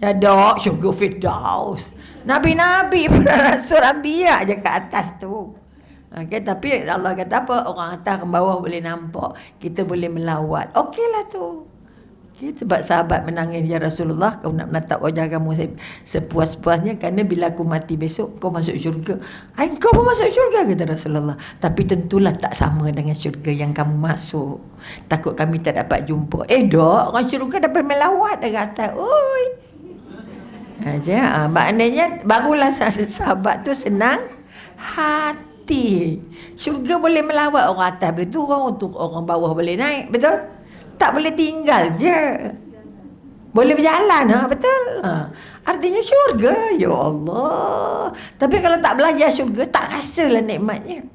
Ya dok, syurga Firdaus. Nabi-nabi, para rasul, anbiya je ke atas tu. Okay, tapi Allah kata apa? Orang atas ke bawah boleh nampak. Kita boleh melawat. Okeylah tu. Okay, sebab sahabat menangis, ya Rasulullah, kau nak menatap wajah kamu sepuas-puasnya, kerana bila aku mati besok, kau masuk syurga. Kau pun masuk syurga, kata Rasulullah. Tapi tentulah tak sama dengan syurga yang kamu masuk. Takut kami tak dapat jumpa. Dok, orang syurga dapat melawat dekat atas. Oi. Maknanya barulah sahabat tu senang hati. Syurga boleh melawat, orang atas boleh turun, untuk orang bawah boleh naik. Betul? Tak boleh tinggal je. Boleh berjalan, betul? Artinya syurga, ya Allah. Tapi kalau tak belajar syurga, tak rasalah nikmatnya.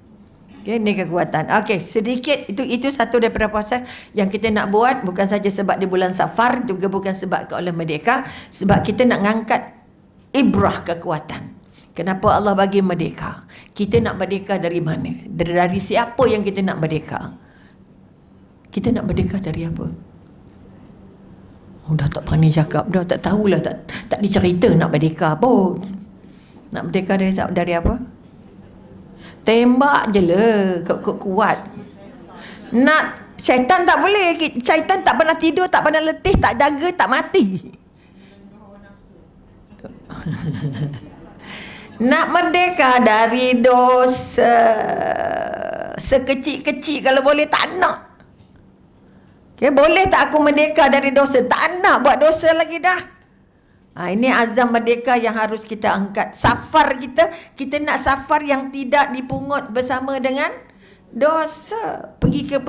Okay, ini kekuatan. Okey, sedikit itu satu daripada proses yang kita nak buat, bukan saja sebab di bulan Safar, juga bukan sebab oleh merdeka, sebab kita nak ngangkat ibrah kekuatan. Kenapa Allah bagi merdeka? Kita nak merdeka dari mana? Dari siapa yang kita nak merdeka? Kita nak merdeka dari apa? Dah tak berani cakap, dah tak tahulah, tak dicerita nak merdeka pun. Nak merdeka dari apa? Tembak je lah, kuat. Nak syaitan tak boleh. Syaitan tak pernah tidur, tak pernah letih, tak jaga, tak mati. Nak merdeka dari dosa sekecil-kecil, kalau boleh tak nak. Okay, boleh tak aku merdeka dari dosa? Tak nak buat dosa lagi dah. Ini azam merdeka yang harus kita angkat. Safar kita nak safar yang tidak dipungut bersama dengan dosa. Pergi ke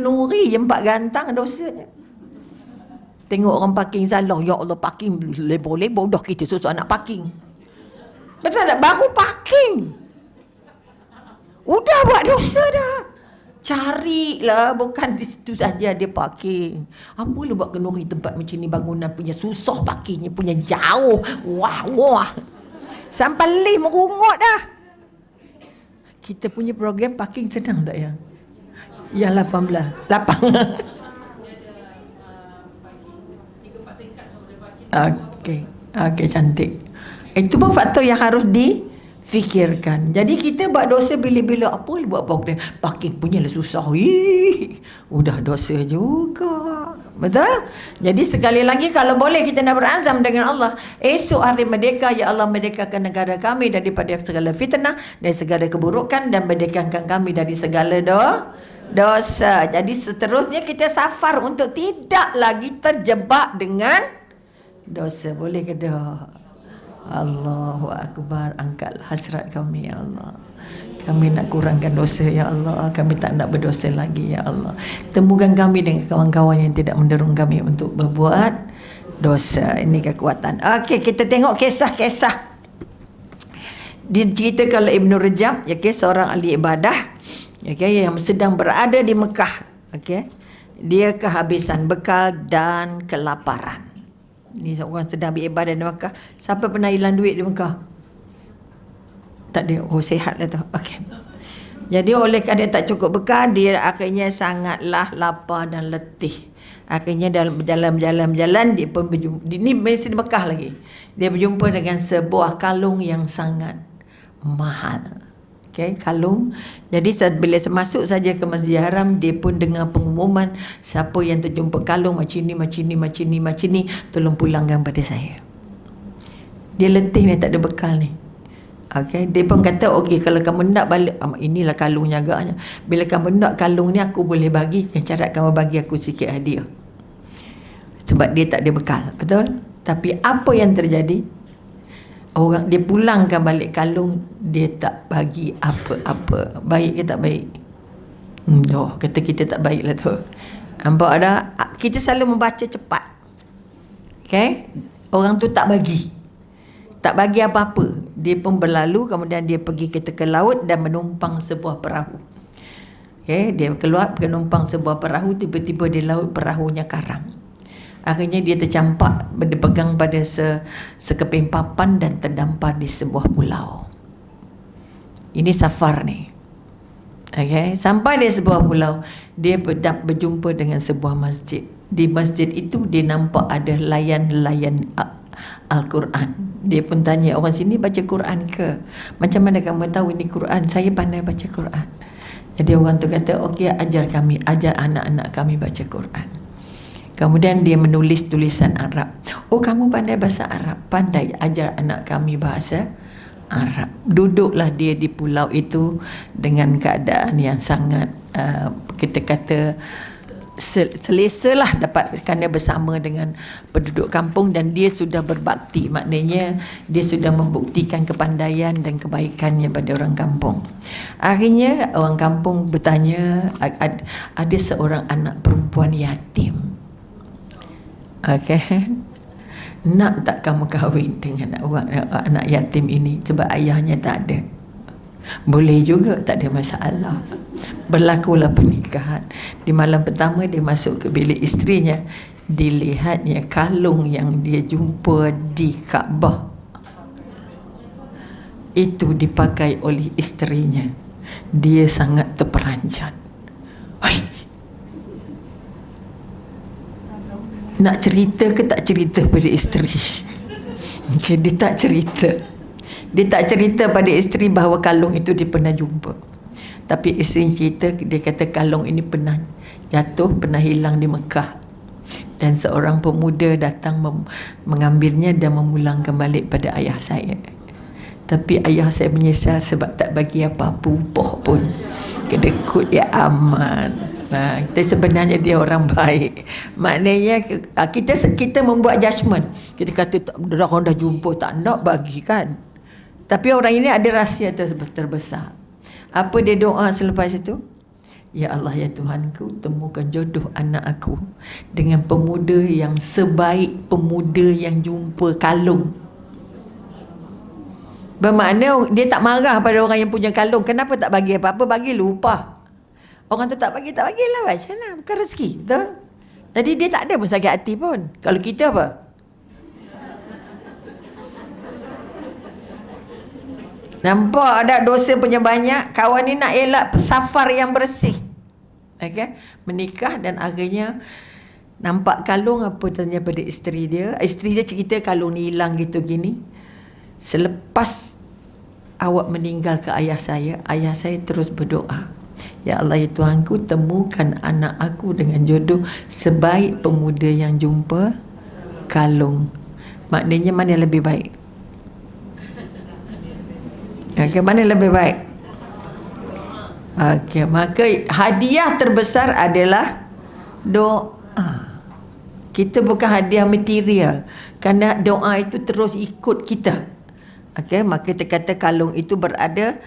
Nuri, empat gantang dosanya. Tengok orang parking salah, ya Allah, parking lebor-lebor, dah kita susah nak parking. Betul tak? Baru parking, udah buat dosa dah. Carilah, bukan di situ saja dia parking. Apa lu buat kenuri tempat macam ni, bangunan punya susah parkingnya, punya jauh. Wah. Sampai lift merungut dah. Kita punya program parking senang tak ya? Yang 18. 8. Okey, cantik. Itu pun faktor yang harus difikirkan. Jadi kita buat dosa bila-bila, apa buat program parking punya lah susah. Udah dosa juga. Betul? Jadi sekali lagi, kalau boleh kita nak berazam dengan Allah, esok hari merdeka, ya Allah, merdekakan negara kami daripada segala fitnah dan segala keburukan, dan merdekakan kami dari segala dosa. Jadi seterusnya kita safar untuk tidak lagi terjebak dengan dosa. Boleh ke tak? Allahu Akbar. Angkatlah hasrat kami, ya Allah. Kami nak kurangkan dosa, ya Allah. Kami tak nak berdosa lagi, ya Allah. Temukan kami dengan kawan-kawan yang tidak mendorong kami untuk berbuat dosa. Ini kekuatan. Okey, kita tengok kisah-kisah. Diceritakan oleh Ibn Rajab, seorang ahli ibadah, yang sedang berada di Mekah. Dia kehabisan bekal dan kelaparan. Ni seorang sedang beribadah di Mekah. Siapa pernah hilang duit di Mekah? Tak ada. Oh, sihat lah tu. Jadi oleh kerana tak cukup bekal, dia akhirnya sangatlah lapar dan letih. Akhirnya dalam berjalan, dia pun berjumpa. Ini masih di Mekah lagi. Dia berjumpa dengan sebuah kalung yang sangat mahal. Kalung. Jadi bila masuk saja ke Masjid Haram, dia pun dengar pengumuman, siapa yang terjumpa kalung macam ni, tolong pulangkan pada saya. Dia letih ni, tak ada bekal ni. Dia pun kata, okey, kalau kamu nak balik, inilah kalungnya agaknya. Bila kamu nak kalung ni, aku boleh bagi, cara kamu bagi aku sikit hadiah. Sebab dia tak ada bekal. Betul? Tapi apa yang terjadi? Orang dia pulangkan balik kalung, dia tak bagi apa-apa. Baik ke tak baik? Kata kita tak baik lah tu. Nampak tak? Kita selalu membaca cepat. Orang tu tak bagi apa-apa. Dia pun berlalu, kemudian dia pergi ke teka laut dan menumpang sebuah perahu. Okey, dia keluar penumpang sebuah perahu, tiba-tiba di laut perahunya karam. Akhirnya dia tercampak, berpegang pada sekeping papan dan terdampar di sebuah pulau. Ini safar ni. Okey, sampai di sebuah pulau, dia berjumpa dengan sebuah masjid. Di masjid itu dia nampak ada layan-layan Al-Quran. Dia pun tanya, orang sini baca Quran ke? Macam mana kamu tahu ini Quran? Saya pandai baca Quran. Jadi orang tu kata, okey, ajar anak-anak kami baca Quran. Kemudian dia menulis tulisan Arab. Oh, kamu pandai bahasa Arab? Pandai, ajar anak kami bahasa Arab. Duduklah dia di pulau itu dengan keadaan yang sangat kita kata selesa lah, dapat kerana bersama dengan penduduk kampung dan dia sudah berbakti. Maknanya dia sudah membuktikan kepandaian dan kebaikannya pada orang kampung. Akhirnya orang kampung bertanya, ada seorang anak perempuan yatim. Okey, nak tak kamu kahwin dengan anak yatim ini sebab ayahnya tak ada? Boleh juga, tak ada masalah. Berlakulah pernikahan. Di malam pertama dia masuk ke bilik isterinya, dilihatnya kalung yang dia jumpa di Kaabah itu dipakai oleh isterinya. Dia sangat terperanjat. Nak cerita ke tak cerita pada isteri? Okay, dia tak cerita. Dia tak cerita pada isteri bahawa kalung itu dia pernah jumpa. Tapi isteri cerita, dia kata kalung ini pernah jatuh, pernah hilang di Mekah. Dan seorang pemuda datang mengambilnya dan memulangkan balik pada ayah saya. Tapi ayah saya menyesal sebab tak bagi apa-apa upah pun. Kedekut dia aman. Kita sebenarnya dia orang baik. Maknanya kita membuat judgement. Kita kata orang dah jumpa tak nak bagi kan. Tapi orang ini ada rahsia terbesar. Apa dia doa selepas itu? Ya Allah, ya Tuhanku, temukan jodoh anak aku dengan pemuda yang sebaik pemuda yang jumpa kalung. Bermakna dia tak marah pada orang yang punya kalung. Kenapa tak bagi apa-apa? Bagi lupa. Orang tu tak bagilah macam mana? Bukan rezeki, betul? Jadi dia tak ada pun sakit hati pun. Kalau kita apa? Nampak ada dosa punya banyak. Kawan ni nak elak safar yang bersih. Okay? Menikah dan akhirnya nampak kalung, apa tanya pada isteri dia. Isteri dia cerita kalung ni hilang gitu gini. Selepas awak meninggal ke ayah saya terus berdoa. Ya Allah, ya Tuhanku, temukan anak aku dengan jodoh sebaik pemuda yang jumpa kalung. Maknanya mana yang lebih baik? Okey, mana lebih baik? Okey, maka hadiah terbesar adalah doa. Kita bukan hadiah material, kerana doa itu terus ikut kita. Okey, maka kita kata kalung itu berada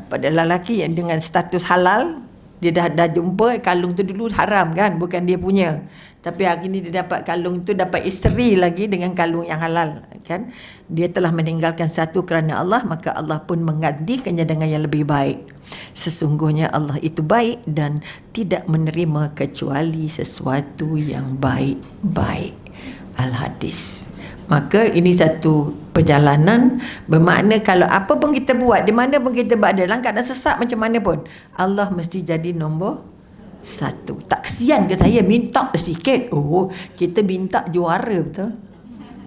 pada lelaki yang dengan status halal. Dia dah jumpa kalung tu dulu haram kan, bukan dia punya. Tapi hari ni dia dapat kalung tu, dapat isteri lagi dengan kalung yang halal kan. Dia telah meninggalkan satu kerana Allah, maka Allah pun menggantikannya dengan yang lebih baik. Sesungguhnya Allah itu baik dan tidak menerima kecuali sesuatu yang baik-baik. Al-Hadis. Maka ini satu perjalanan, bermakna kalau apa pun kita buat, di mana pun kita berada, dalam keadaan sesak macam mana pun, Allah mesti jadi nombor satu. Tak kesian ke saya minta sikit? Oh, kita minta juara, betul?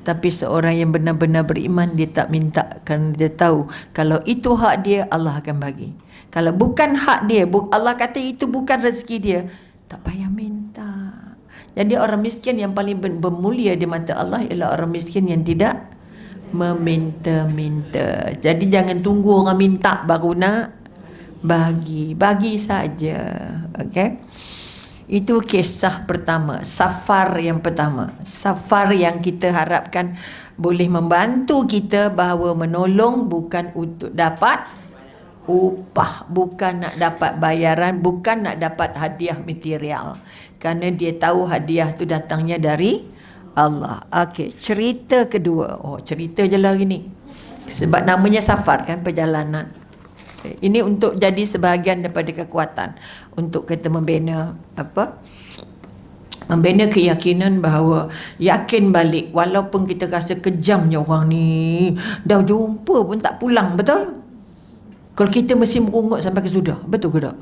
Tapi seorang yang benar-benar beriman, dia tak minta kerana dia tahu kalau itu hak dia, Allah akan bagi. Kalau bukan hak dia, Allah kata itu bukan rezeki dia, tak payah minta. Jadi orang miskin yang paling bermulia di mata Allah ialah orang miskin yang tidak meminta-minta. Jadi jangan tunggu orang minta baru nak bagi saja. Okey. Itu kisah pertama, safar yang pertama. Safar yang kita harapkan boleh membantu kita bahawa menolong bukan untuk dapat upah, bukan nak dapat bayaran, bukan nak dapat hadiah material. Kerana dia tahu hadiah tu datangnya dari Allah. Okey, cerita kedua. Oh, cerita je lah gini. Sebab namanya safar kan, perjalanan. Ini untuk jadi sebahagian daripada kekuatan untuk kita membina membina keyakinan bahawa yakin balik walaupun kita rasa kejamnya orang ni, dah jumpa pun tak pulang, betul? Kalau kita mesti merungut sampai ke sudah, betul ke tak?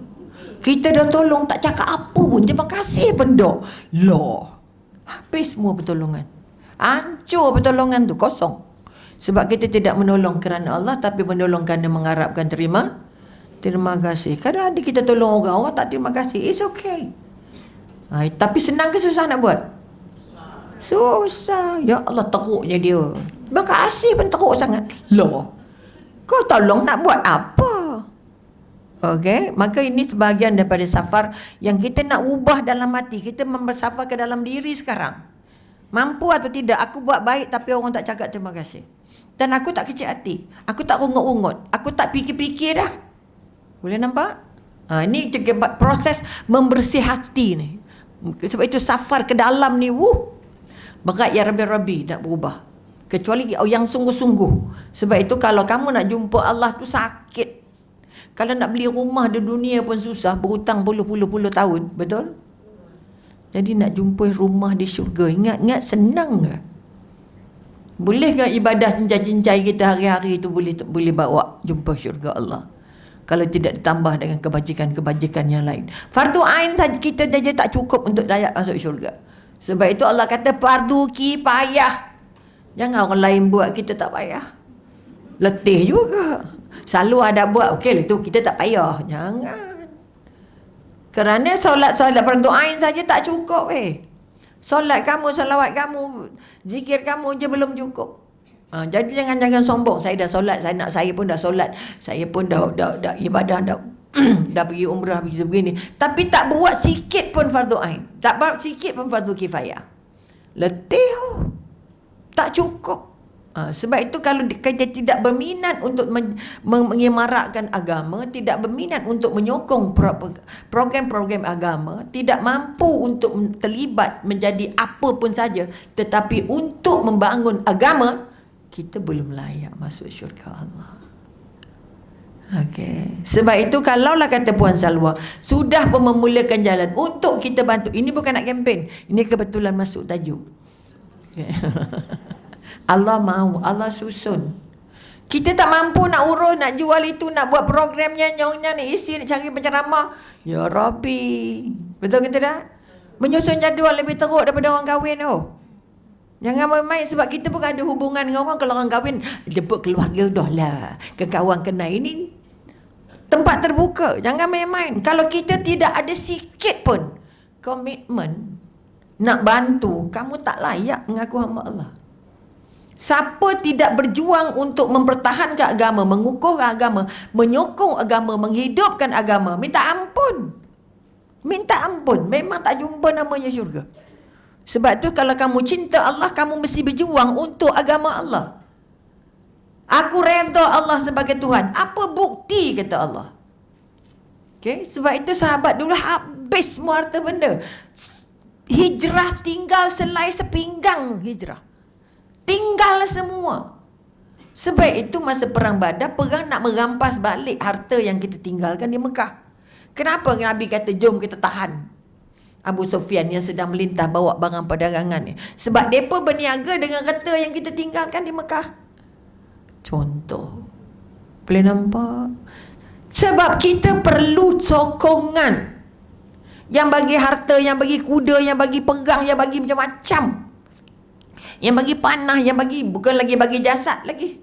Kita dah tolong tak cakap apa pun, terima kasih pun tak. Lah, habis semua pertolongan, hancur pertolongan tu, kosong. Sebab kita tidak menolong kerana Allah, tapi menolong kerana mengharapkan terima kasih. Kadang ada kita tolong orang tak terima kasih, it's okay. Tapi senang ke susah nak buat? Susah. Ya Allah, teruknya dia. Terima kasih pun teruk sangat. Loh, kau tolong nak buat apa? Okey, maka ini sebahagian daripada safar yang kita nak ubah dalam hati. Kita bersafar ke dalam diri sekarang. Mampu atau tidak, aku buat baik tapi orang tak cakap terima kasih. Dan aku tak kecil hati. Aku tak rungut-rungut. Aku tak fikir-fikir dah. Boleh nampak? Ini proses membersih hati ni. Sebab itu safar ke dalam ni, berat ya Rabbi nak berubah. Kecuali yang sungguh-sungguh. Sebab itu kalau kamu nak jumpa Allah tu sakit. Kalau nak beli rumah di dunia pun susah, berhutang puluh-puluh tahun, betul? Jadi nak jumpa rumah di syurga, ingat-ingat senang ke? Boleh ke ibadah cincai-cincai kita hari-hari itu boleh bawa jumpa syurga Allah? Kalau tidak ditambah dengan kebajikan-kebajikan yang lain. Fardu ain saja kita saja tak cukup untuk layak masuk syurga. Sebab itu Allah kata fardu kifayah. Jangan orang lain buat kita tak payah. Letih juga. Selalu ada buat, okey itu kita tak payah. Jangan. Kerana solat fardu ain saja tak cukup Solat kamu, salawat kamu, zikir kamu je belum cukup. Jadi jangan sombong. Saya dah solat, saya pun dah solat, saya pun dah ibadah, dah dah pergi umrah, pergi begini. Tapi tak buat sikit pun fardu ain, tak buat sikit pun fardu kifayah. Letih, tak cukup. Sebab itu kalau kita tidak berminat untuk mengimarakkan agama, tidak berminat untuk menyokong program-program agama, tidak mampu untuk terlibat menjadi apa pun saja, tetapi untuk membangun agama, kita belum layak masuk syurga Allah. Okey. Sebab itu kalaulah kata Puan Salwa sudah pun memulakan jalan untuk kita bantu. Ini bukan nak kempen, ini kebetulan masuk tajuk. Allah mahu, Allah susun. Kita tak mampu nak urus, nak jual itu, nak buat programnya, nyonya ni isi, nak cari penceramah. Ya Rabbi. Betul ke tidak? Menyusun jadual lebih teruk daripada orang kahwin tu. Jangan main-main sebab kita pun ada hubungan dengan orang. Kalau orang kahwin, jemput keluarga dah lah. Ke kawan kenal ini. Tempat terbuka. Jangan main-main. Kalau kita tidak ada sikit pun komitmen nak bantu, kamu tak layak mengaku hamba Allah. Siapa tidak berjuang untuk mempertahankan agama, mengukuhkan agama, menyokong agama, menghidupkan agama, minta ampun. Minta ampun. Memang tak jumpa namanya syurga. Sebab tu kalau kamu cinta Allah, kamu mesti berjuang untuk agama Allah. Aku redha Allah sebagai Tuhan. Apa bukti kata Allah? Okay? Sebab itu sahabat dulu habis semua harta benda. Hijrah tinggal selai sepinggang hijrah. Tinggal semua. Sebab itu masa perang Badar, perang nak merampas balik harta yang kita tinggalkan di Mekah. Kenapa Nabi kata jom kita tahan Abu Sufyan yang sedang melintah bawa barang perdagangan ni? Sebab mereka berniaga dengan harta yang kita tinggalkan di Mekah. Contoh. Boleh nampak? Sebab kita perlu sokongan. Yang bagi harta, yang bagi kuda, yang bagi perang, yang bagi macam-macam. Yang bagi panah, yang bagi, bukan lagi bagi jasad lagi.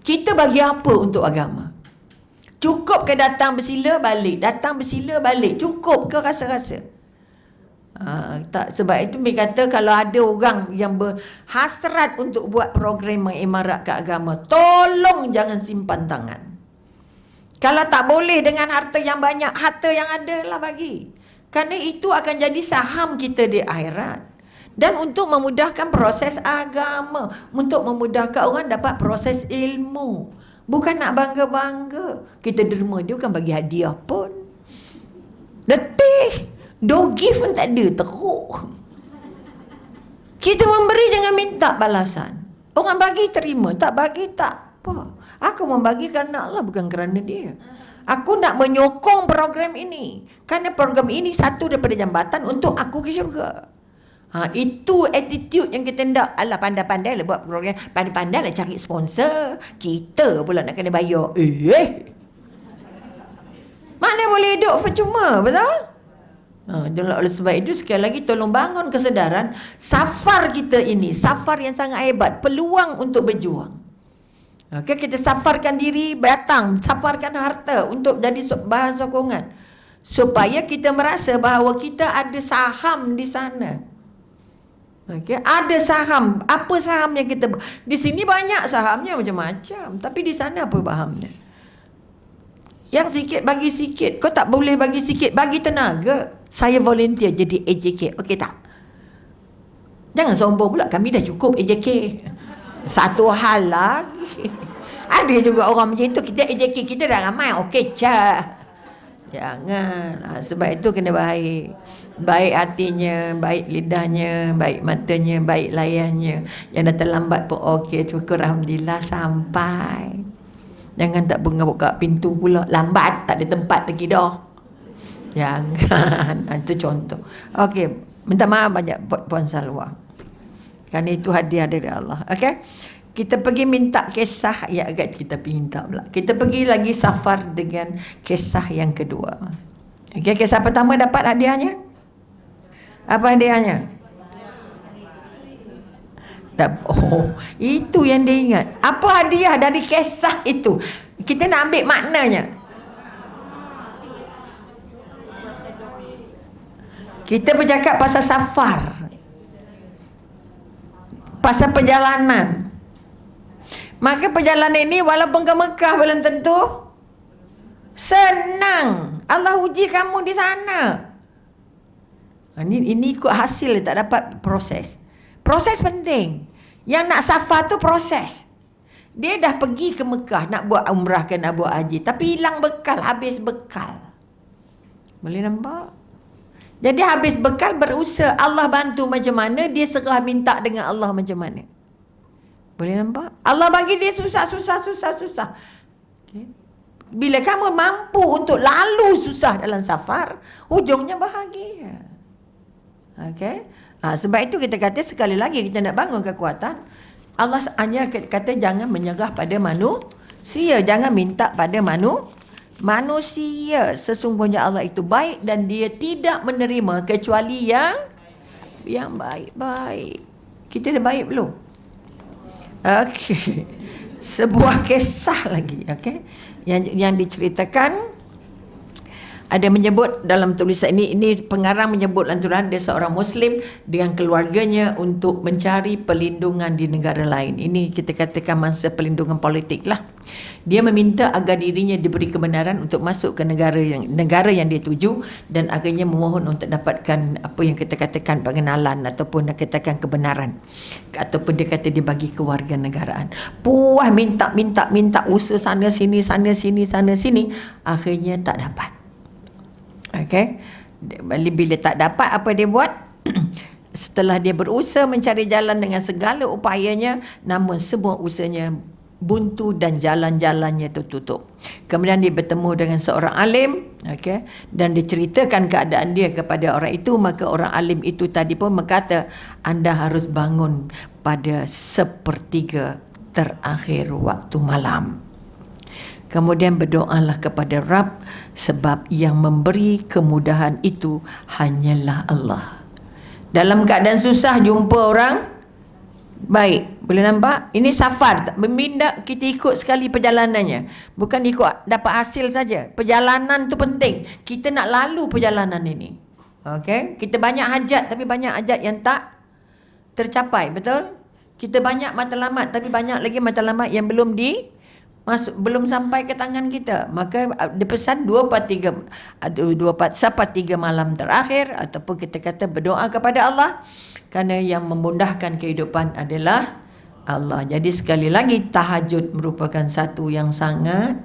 Kita bagi apa untuk agama? Cukup ke datang bersila balik? Datang bersila balik. Cukup ke rasa-rasa? Tak, sebab itu mereka kata kalau ada orang yang berhasrat untuk buat program mengimaratkan agama, tolong jangan simpan tangan. Kalau tak boleh dengan harta yang banyak, harta yang ada lah bagi. Kerana itu akan jadi saham kita di akhirat. Dan untuk memudahkan proses agama, untuk memudahkan orang dapat proses ilmu. Bukan nak bangga-bangga. Kita derma dia bukan bagi hadiah pun. Letih. Don't give pun tak ada, teruk. Kita memberi jangan minta balasan. Orang bagi terima, tak bagi tak apa. Aku membagi kerana Allah, bukan kerana dia. Aku nak menyokong program ini. Kerana program ini satu daripada jambatan untuk aku ke syurga. Itu attitude yang kita nak. Alah, pandai-pandai lah buat program. Pandai-pandai lah cari sponsor. Kita pula nak kena bayar. Mana boleh hidup percuma, betul? Oleh sebab itu sekali lagi tolong bangun kesedaran safar kita ini, safar yang sangat hebat, peluang untuk berjuang. Okay, kita safarkan diri, datang, safarkan harta untuk jadi bahan sokongan supaya kita merasa bahawa kita ada saham di sana. Okay, ada saham. Apa sahamnya kita? Di sini banyak sahamnya macam-macam, tapi di sana apa sahamnya? Yang sikit bagi sikit. Kau tak boleh bagi sikit, bagi tenaga. Saya volunteer jadi AJK. Okey tak? Jangan sombong pula, kami dah cukup AJK. Satu hal lagi. Ada juga orang macam itu, kita AJK kita dah ramai. Okey cah. Jangan. Sebab itu kena baik. Baik hatinya, baik lidahnya, baik matanya, baik layarnya. Yang dah terlambat pun okey, syukur alhamdulillah sampai. Jangan tak buka pintu pula. Lambat, tak ada tempat lagi dah. Jangan. Itu contoh. Okey, minta maaf banyak Puan Salwa. Kerana itu hadiah dari Allah. Okey. Kita pergi minta kisah. Ya, agak kita minta pula. Kita pergi lagi safar dengan kisah yang kedua. Okey, kisah pertama dapat hadiahnya? Apa hadiahnya? Oh, itu yang dia ingat. Apa hadiah dari kisah itu? Kita nak ambil maknanya. Kita bercakap pasal safar, pasal perjalanan. Maka perjalanan ini walaupun ke Mekah belum tentu senang. Allah uji kamu di sana. Ini ikut hasil, tak dapat proses. Proses penting. Yang nak safar tu proses. Dia dah pergi ke Mekah nak buat umrah ke nak buat haji, tapi hilang bekal, habis bekal. Boleh nampak? Jadi habis bekal, berusaha Allah bantu macam mana, dia serah minta dengan Allah macam mana. Boleh nampak? Allah bagi dia susah. Okay. Bila kamu mampu untuk lalu susah dalam safar, hujungnya bahagia. Okay. Sebab itu kita kata sekali lagi kita nak bangun kekuatan. Allah hanya kata jangan menyerah pada manusia, jangan minta pada manusia. Sesungguhnya Allah itu baik dan dia tidak menerima kecuali yang baik-baik. Kita dah baik belum? Okey. Sebuah kisah lagi, okey. Yang diceritakan ada menyebut dalam tulisan ini pengarang menyebut lanturan dia seorang Muslim dengan keluarganya untuk mencari perlindungan di negara lain. Ini kita katakan masa perlindungan politik lah. Dia meminta agar dirinya diberi kebenaran untuk masuk ke negara yang dia tuju, dan akhirnya memohon untuk dapatkan apa yang kita katakan pengenalan ataupun kita katakan kebenaran, ataupun dia kata dia bagi kewarganegaraan. Puas minta usaha sana sini, akhirnya tak dapat. Okey. Bila tak dapat, apa dia buat? Setelah dia berusaha mencari jalan dengan segala upayanya, namun semua usahanya buntu dan jalan-jalannya tertutup. Kemudian dia bertemu dengan seorang alim, okey, dan diceritakan keadaan dia kepada orang itu. Maka orang alim itu tadi pun berkata, anda harus bangun pada sepertiga terakhir waktu malam. Kemudian berdoalah kepada Rabb, sebab yang memberi kemudahan itu hanyalah Allah. Dalam keadaan susah jumpa orang baik. Boleh nampak? Ini safar. Memindah kita ikut sekali perjalanannya. Bukan ikut dapat hasil saja. Perjalanan tu penting. Kita nak lalu perjalanan ini. Okey? Kita banyak hajat, tapi banyak hajat yang tak tercapai. Betul? Kita banyak matlamat, tapi banyak lagi matlamat yang belum sampai ke tangan kita. Maka dipesan 2/3 malam terakhir, ataupun kita kata berdoa kepada Allah, kerana yang memudahkan kehidupan adalah Allah. Jadi sekali lagi, tahajud merupakan satu yang sangat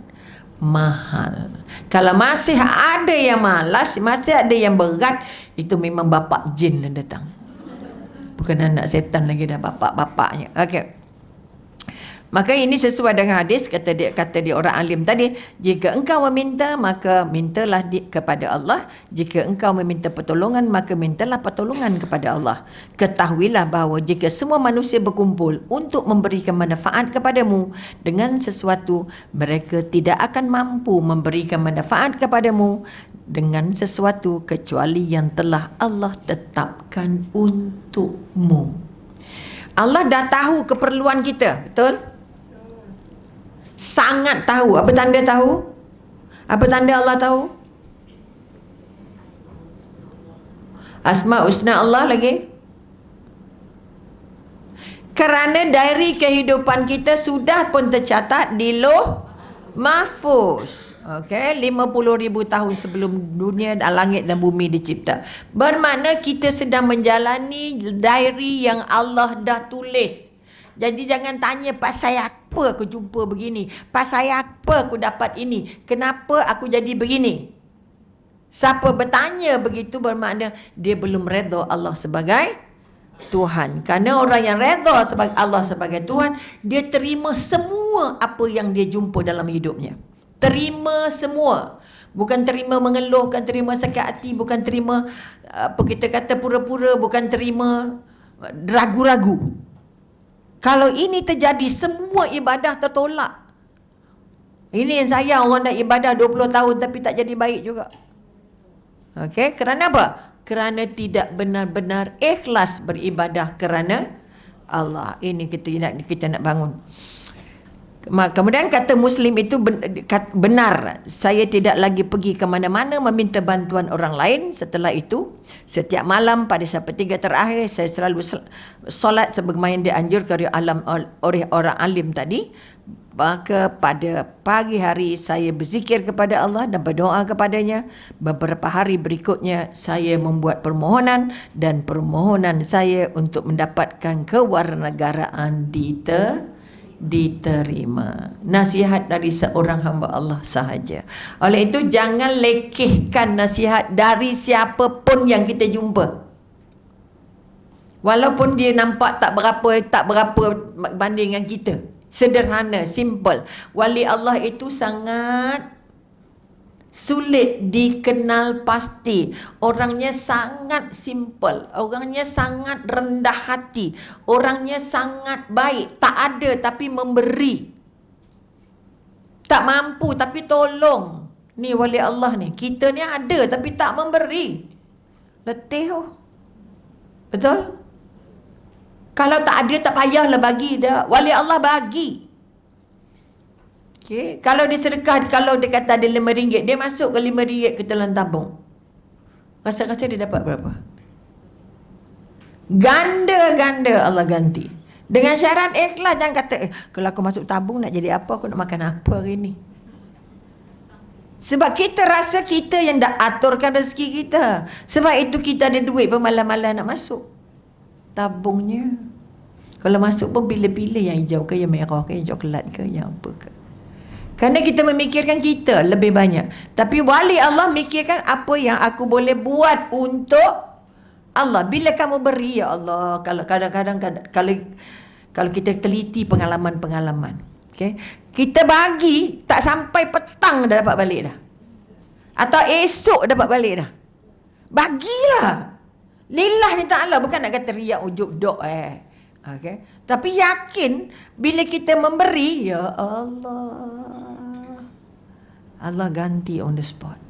mahal. Kalau masih ada yang malas, masih ada yang berat, itu memang bapak jin yang datang, bukan anak setan lagi dah, bapak-bapaknya. Okey. Maka ini sesuai dengan hadis kata dia orang alim tadi, jika engkau meminta maka mintalah kepada Allah, jika engkau meminta pertolongan maka mintalah pertolongan kepada Allah. Ketahuilah bahawa jika semua manusia berkumpul untuk memberikan manfaat kepadamu dengan sesuatu, mereka tidak akan mampu memberikan manfaat kepadamu dengan sesuatu kecuali yang telah Allah tetapkan untukmu. Allah dah tahu keperluan kita, betul? Sangat tahu. Apa tanda tahu? Apa tanda Allah tahu? Asma Husna Allah lagi. Kerana dari kehidupan kita sudah pun tercatat di Lauh Mahfuz. Okey, 50,000 tahun sebelum dunia dan langit dan bumi dicipta. Bermakna kita sedang menjalani diary yang Allah dah tulis. Jadi jangan tanya pasal apa aku jumpa begini, pasal apa aku dapat ini, kenapa aku jadi begini. Siapa bertanya begitu bermakna dia belum redha Allah sebagai Tuhan. Kerana orang yang redha sebagai Allah sebagai Tuhan, dia terima semua apa yang dia jumpa dalam hidupnya. Terima semua. Bukan terima mengeluh, bukan terima sakit hati, bukan terima apa kita kata pura-pura, bukan terima ragu-ragu. Kalau ini terjadi, semua ibadah tertolak. Ini yang sayang, orang dah ibadah 20 tahun tapi tak jadi baik juga. Okey, kerana apa? Kerana tidak benar-benar ikhlas beribadah kerana Allah. Ini kita nak bangun. Kemudian kata Muslim itu benar, saya tidak lagi pergi ke mana-mana meminta bantuan orang lain. Setelah itu, setiap malam pada sepertiga terakhir saya selalu solat sebagaimana yang dianjurkan oleh orang alim tadi. Maka pada pagi hari saya berzikir kepada Allah dan berdoa kepadanya. Beberapa hari berikutnya saya membuat permohonan, dan permohonan saya untuk mendapatkan kewarganegaraan diterima. Nasihat dari seorang hamba Allah sahaja. Oleh itu jangan lekehkan nasihat dari siapa pun yang kita jumpa. Walaupun dia nampak tak berapa banding dengan kita. Sederhana, simple. Wali Allah itu sangat sulit dikenal pasti. Orangnya sangat simple, orangnya sangat rendah hati, orangnya sangat baik. Tak ada tapi memberi, tak mampu tapi tolong. Ni wali Allah ni. Kita ni ada tapi tak memberi. Letih oh. Betul? Kalau tak ada tak payahlah bagi dah. Wali Allah bagi. Okay. Kalau dia sedekah, kalau dia kata ada RM5, dia masuk ke RM5 ke dalam tabung. Rasa-rasa dia dapat berapa? Ganda-ganda Allah ganti. Dengan syarat ikhlas. Jangan kata, kalau aku masuk tabung nak jadi apa? Aku nak makan apa hari ni? Sebab kita rasa kita yang dah aturkan rezeki kita. Sebab itu kita ada duit bermalam-malam nak masuk tabungnya. Kalau masuk pun pilih-pilih yang hijau ke, yang merah ke, yang coklat ke, yang apa ke. Kerana kita memikirkan kita lebih banyak. Tapi wali Allah mikirkan apa yang aku boleh buat untuk Allah. Bila kamu beri, ya Allah, kalau kadang-kadang kalau kita teliti pengalaman-pengalaman, okay, kita bagi tak sampai petang dah dapat balik dah, atau esok dapat balik dah. Bagilah lillahi ta'ala, bukan nak kata riak ujub dok okay. Tapi yakin bila kita memberi, ya Allah, Allah ganti on the spot.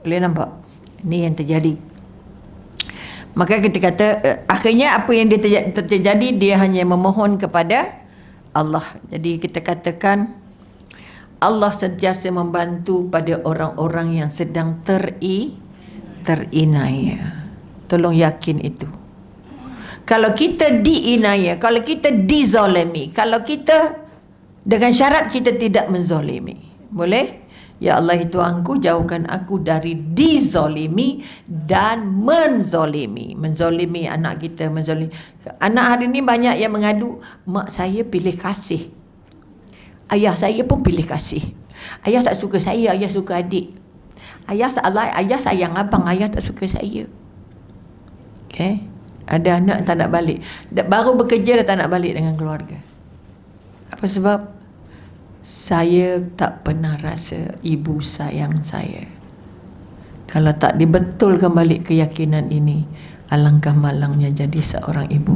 Boleh nampak? Ini yang terjadi. Maka kita kata akhirnya apa yang terjadi, dia hanya memohon kepada Allah. Jadi kita katakan Allah sentiasa membantu pada orang-orang yang sedang terinaya. Tolong yakin itu. Kalau kita diinaya, kalau kita dizalimi, kalau kita dengan syarat kita tidak menzalimi, boleh? Ya Allah Tuhanku, jauhkan aku dari dizalimi dan menzalimi. Menzalimi anak kita, menzalimi. Anak hari ini banyak yang mengadu, mak saya pilih kasih, ayah saya pun pilih kasih. Ayah tak suka saya, ayah suka adik. Ayah sayang abang, ayah tak suka saya. Okay. Ada anak tak nak balik, baru bekerja dah tak nak balik dengan keluarga. Apa sebab? Saya tak pernah rasa ibu sayang saya. Kalau tak dibetulkan balik keyakinan ini, alangkah malangnya jadi seorang ibu.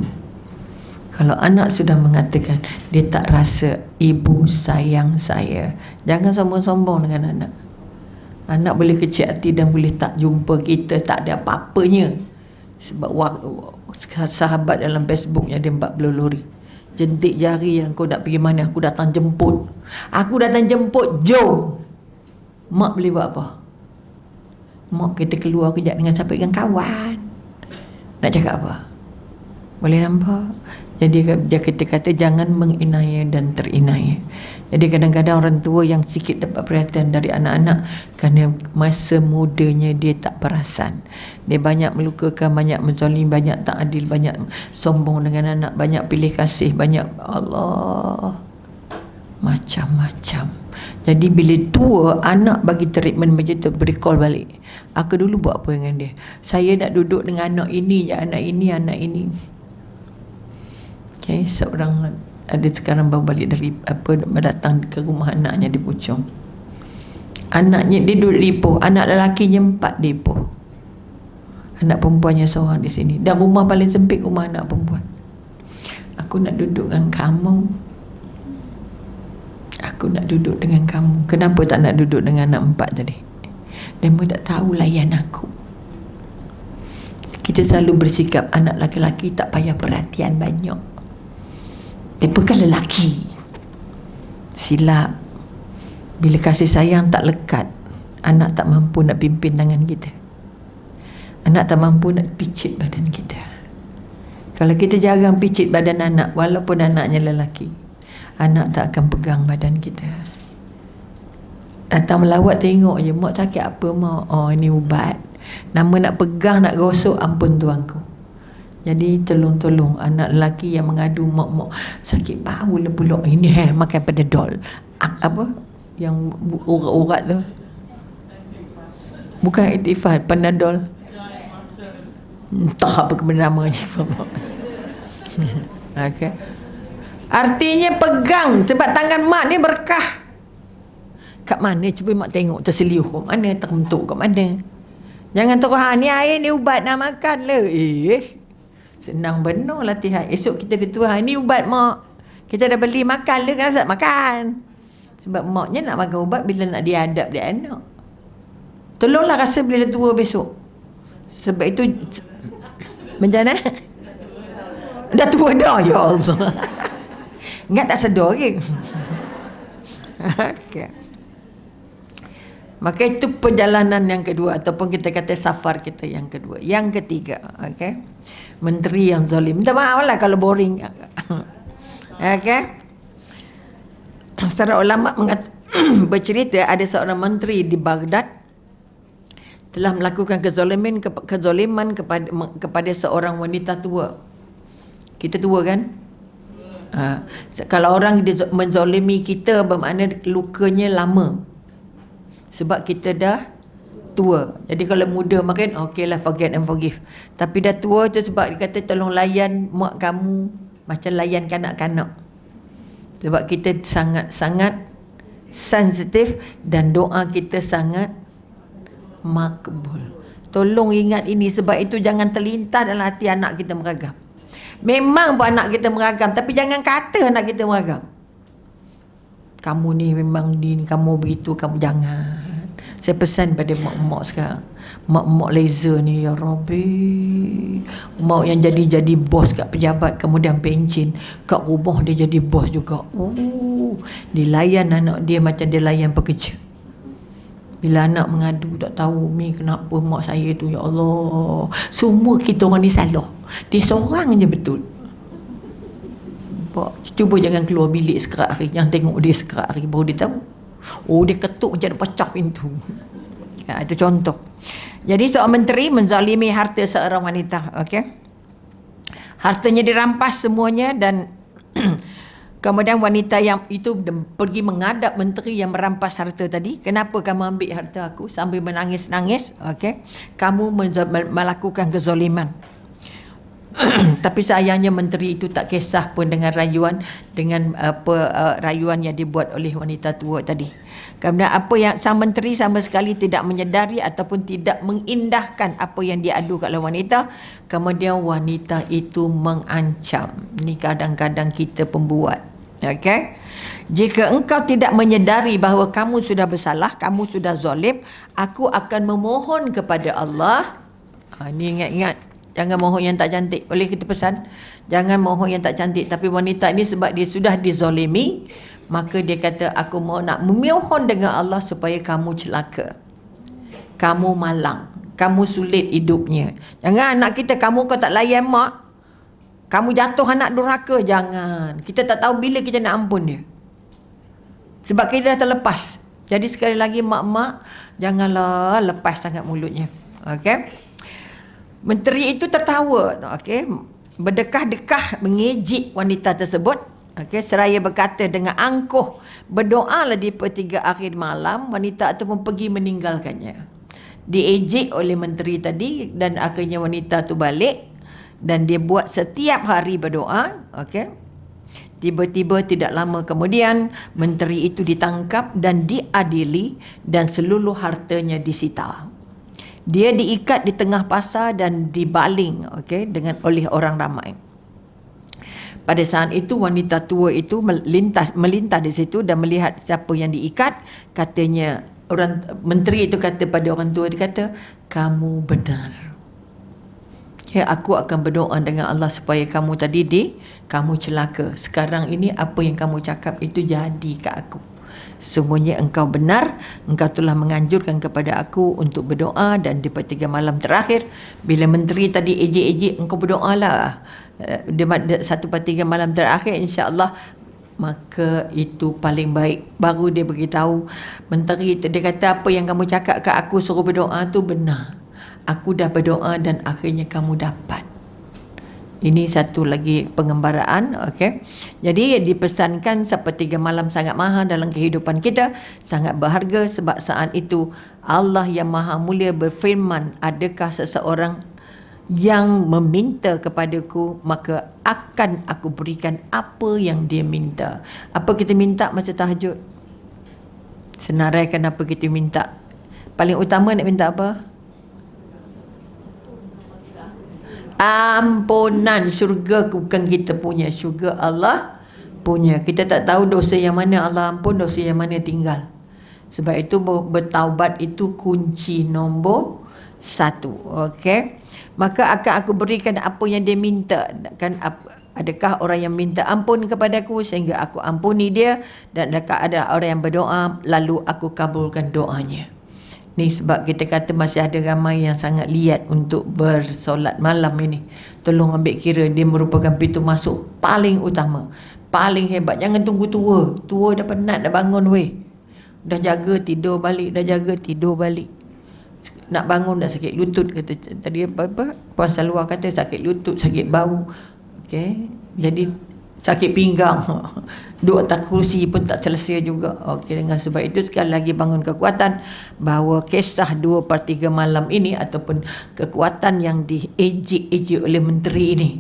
Kalau anak sudah mengatakan dia tak rasa ibu sayang saya, jangan sombong-sombong dengan anak. Anak boleh kecil hati dan boleh tak jumpa kita, tak ada apa-apanya. Sebab sahabat dalam Facebooknya dia 40 lori. Jentik jari yang kau nak pergi mana, aku datang jemput. Aku datang jemput, jom. Mak boleh buat apa? Mak kita keluar kejap dengan siapa, dengan kawan. Nak cakap apa? Boleh nampak? Jadi dia kata jangan menginaya dan terinaya. Jadi kadang-kadang orang tua yang sikit dapat perhatian dari anak-anak kerana masa mudanya dia tak perasan. Dia banyak melukakan, banyak menzalim, banyak tak adil, banyak sombong dengan anak, banyak pilih kasih, banyak Allah macam-macam. Jadi bila tua, anak bagi treatment macam tu, recall balik. Aku dulu buat apa dengan dia? Saya nak duduk dengan anak ini je, anak ini, anak ini. Okay, seorang ada sekarang baru balik dari datang ke rumah anaknya di Puchong. Anaknya dia duduk di Ipoh, anak lelakinya 4 di Ipoh, anak perempuannya seorang di sini. Dan rumah paling sempit rumah anak perempuan. Aku nak duduk dengan kamu. Aku nak duduk dengan kamu. Kenapa tak nak duduk dengan anak 4 tadi? Dia pun tak tahu layan aku. Kita selalu bersikap anak lelaki tak payah perhatian banyak. Dia kan lelaki. Silap. Bila kasih sayang tak lekat, anak tak mampu nak pimpin tangan kita. Anak tak mampu nak picit badan kita. Kalau kita jarang picit badan anak, walaupun anaknya lelaki, anak tak akan pegang badan kita. Datang melawat tengok je, mak sakit apa mak? Oh, ini ubat. Nama nak pegang, nak gosok, ampun tuanku. Jadi tolong-tolong anak lelaki yang mengadu, mak sakit bahu pulak ini makan Panadol. Apa yang urat-urat tu? Bukan Itifas, Panadol. Entah apa namanya. Okey. Artinya pegang, sebab tangan mak ni berkah. Kat mana cuba mak tengok, terseliuh kat mana, terbentuk kat mana. Jangan terus ni air ni ubat nak makan le. Senang benar latihan. Esok kita ketua, ni ubat mak. Kita dah beli makan le, kan makan. Sebab maknya nak makan ubat bila nak dihadap dia anak. Tolonglah rasa bila tua besok. Sebab itu macam mana? Dah tua dah, ya Allah. Ingat tak sedar ke? Okay. Maka itu perjalanan yang kedua, ataupun kita kata safar kita yang kedua. Yang ketiga, okay? Menteri yang zalim. Minta maaf lah kalau boring. Okay? Secara ulama bercerita ada seorang menteri di Baghdad telah melakukan kezaliman kepada seorang wanita tua. Kita tua kan? Kalau orang menzalimi kita, bermakna lukanya lama. Sebab kita dah tua. Jadi kalau muda makin okey lah, forget and forgive. Tapi dah tua tu sebab dia kata tolong layan mak kamu macam layan kanak-kanak. Sebab kita sangat-sangat sensitif dan doa kita sangat makbul. Tolong ingat ini, sebab itu jangan terlintas dalam hati anak kita meragam. Memang pun anak kita meragam, tapi jangan kata anak kita meragam. Kamu ni memang kamu begitu, kamu jangan. Saya pesan pada mak-mak sekarang, mak-mak laser ni, ya Rabbi, mak yang jadi bos kat pejabat, kemudian pencen kat rumah dia jadi bos juga. Dilayan anak dia macam dia layan pekerja. Bila anak mengadu, tak tahu Mi kenapa mak saya tu, ya Allah, semua kita orang ni salah, dia seorang je betul. Cuba jangan keluar bilik sekerat hari, jangan tengok dia sekerat hari, baru dia tahu. Dia ketuk macam ada pecah pintu. Itu contoh. Jadi seorang menteri menzalimi harta seorang wanita. Okay? Hartanya dirampas semuanya, dan kemudian wanita yang itu pergi menghadap menteri yang merampas harta tadi. Kenapa kamu ambil harta aku? Sambil menangis-nangis. Okay? Kamu melakukan kezaliman. Tapi sayangnya menteri itu tak kisah pun dengan rayuan rayuan yang dibuat oleh wanita tua tadi. Kerana apa yang sang menteri sama sekali tidak menyedari ataupun tidak mengindahkan apa yang diadu oleh wanita, kemudian wanita itu mengancam. Ini kadang-kadang kita pembuat. Okey. Jika engkau tidak menyedari bahawa kamu sudah bersalah, kamu sudah zalim, aku akan memohon kepada Allah. Ini ingat-ingat, jangan mohon yang tak cantik. Boleh kita pesan, jangan mohon yang tak cantik. Tapi wanita ini sebab dia sudah dizalimi, maka dia kata, aku mau nak memohon dengan Allah supaya kamu celaka, kamu malang, kamu sulit hidupnya. Jangan anak kita, kamu kau tak layan mak, kamu jatuh anak durhaka. Jangan. Kita tak tahu bila kita nak ampun dia, sebab kita dah terlepas. Jadi sekali lagi mak-mak, janganlah lepas sangat mulutnya. Okey. Menteri itu tertawa, okey, berdekah-dekah mengejek wanita tersebut, okey, seraya berkata dengan angkuh, berdoalah di pertiga akhir malam, wanita itu pun pergi meninggalkannya. Diejek oleh menteri tadi dan akhirnya wanita tu balik dan dia buat setiap hari berdoa, okey. Tiba-tiba tidak lama kemudian menteri itu ditangkap dan diadili dan seluruh hartanya disita. Dia diikat di tengah pasar dan dibaling, okey, oleh orang ramai. Pada saat itu wanita tua itu melintas di situ dan melihat siapa yang diikat. Katanya, menteri itu kata pada orang tua, dia kata, kamu benar. Ya, aku akan berdoa dengan Allah supaya kamu kamu celaka. Sekarang ini apa yang kamu cakap itu jadi ke aku. Semuanya engkau benar, engkau telah menganjurkan kepada aku untuk berdoa. Dan di pertiga malam terakhir, bila menteri tadi ejek-ejek, engkau berdoalah. Di 1/3 malam terakhir, insya-Allah, maka itu paling baik. Baru dia beritahu menteri, dia kata, apa yang kamu cakap ke aku suruh berdoa tu benar. Aku dah berdoa dan akhirnya kamu dapat. Ini satu lagi pengembaraan, okey. Jadi dipesankan 1/3 malam sangat mahal dalam kehidupan kita, sangat berharga sebab saat itu Allah yang Maha Mulia berfirman, adakah seseorang yang meminta kepadaku, maka akan aku berikan apa yang dia minta. Apa kita minta masa tahajud? Senaraikan apa kita minta. Paling utama nak minta apa? Ampunan. Syurga bukan kita punya, syurga Allah punya. Kita tak tahu dosa yang mana Allah ampun, dosa yang mana tinggal. Sebab itu bertaubat itu kunci nombor 1. Okey. Maka akan aku berikan apa yang dia minta. Kan, adakah orang yang minta ampun kepadaku sehingga aku ampuni dia, dan adakah ada orang yang berdoa lalu aku kabulkan doanya. Ni sebab kita kata masih ada ramai yang sangat liat untuk bersolat malam ini. Tolong ambil kira, dia merupakan pintu masuk paling utama, paling hebat. Jangan tunggu tua. Tua dah penat, dah bangun weh. Dah jaga tidur balik, dah jaga tidur balik. Nak bangun dah sakit lutut, kata tadi apa Puan Salwa kata sakit lutut, sakit bau. Okey. Jadi sakit pinggang. Duduk atas kursi pun tak selesai juga. Okey, dengan sebab itu sekali lagi bangun kekuatan bahawa kisah 2/3 malam ini ataupun kekuatan yang diejek-ejek oleh menteri ini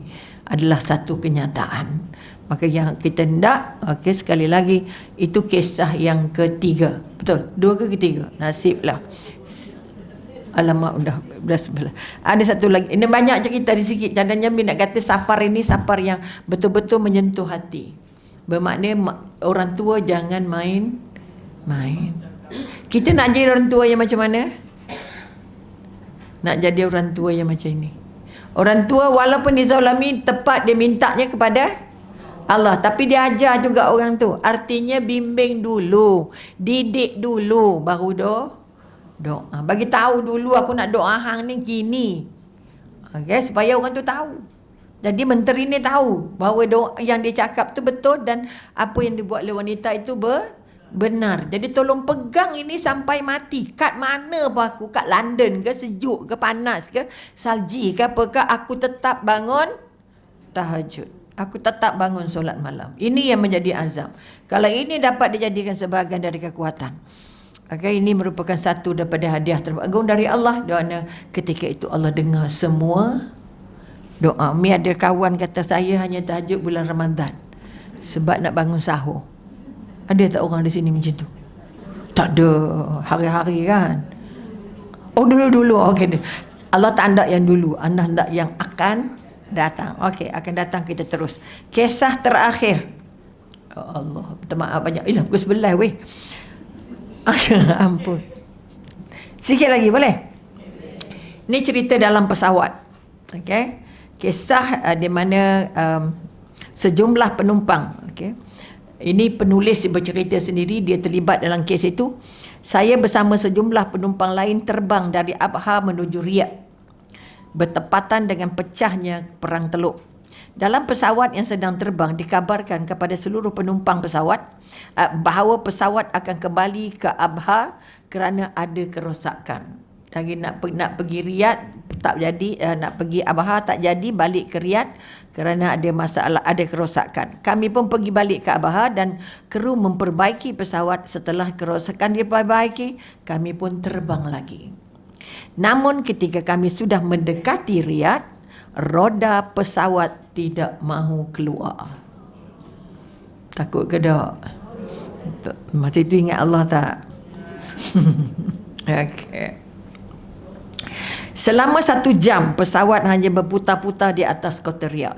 adalah satu kenyataan. Maka yang kita hendak, okey, sekali lagi, itu kisah yang ketiga. Betul? 2 ke ketiga? Nasiblah. Alamak, dah sebelah. Ada satu lagi. Ini banyak cerita di sikit. Jangan Jamil nak kata safar ini safar yang betul-betul menyentuh hati. Bermakna orang tua jangan main. Kita nak jadi orang tua yang macam mana? Nak jadi orang tua yang macam ini. Orang tua walaupun dizalimi, tepat dia mintanya kepada Allah, tapi dia ajar juga orang tu. Artinya bimbing dulu, didik dulu, baru doa. Bagi tahu dulu aku nak doa hang ni gini. Okey, supaya orang tu tahu. Jadi menteri ni tahu bahawa doa yang dia cakap tu betul dan apa yang dibuat oleh wanita itu benar. Jadi tolong pegang ini sampai mati. Kat mana pun aku, kat London ke, sejuk ke, panas ke, salji ke apakah, aku tetap bangun tahajud. Aku tetap bangun solat malam. Ini yang menjadi azam. Kalau ini dapat dijadikan sebahagian dari kekuatan. Okay, ini merupakan satu daripada hadiah teragung dari Allah. Kerana ketika itu Allah dengar semua Doa. Mi ada kawan kata saya hanya tahajud bulan Ramadan sebab nak bangun sahur. Ada tak orang di sini macam tu? Tak ada. Hari-hari kan. Oh dulu-dulu. Okey. Allah tak hendak yang dulu. Allah hendak yang akan datang. Okey, akan datang kita terus. Kisah terakhir. Oh Allah, minta maaf banyak. Pukul 11 weh. Ampun. Sikit lagi boleh? Ini cerita dalam pesawat. Okey. Kisah di mana sejumlah penumpang, okey. Ini penulis bercerita sendiri, dia terlibat dalam kes itu. Saya bersama sejumlah penumpang lain terbang dari Abha menuju Riyadh, bertepatan dengan pecahnya Perang Teluk. Dalam pesawat yang sedang terbang, dikabarkan kepada seluruh penumpang pesawat bahawa pesawat akan kembali ke Abha kerana ada kerosakan. Lagi nak pergi Riyadh tak jadi, nak pergi Abha tak jadi, balik ke Riyadh kerana ada masalah, ada kerosakan. Kami pun pergi balik ke Abha dan kru memperbaiki pesawat. Setelah kerosakan diperbaiki, kami pun terbang lagi. Namun ketika kami sudah mendekati Riyadh, roda pesawat tidak mahu keluar. Takut ke tak? Masih tu ingat Allah tak? Okey. Selama 1 jam, pesawat hanya berputar-putar di atas kota Riyadh.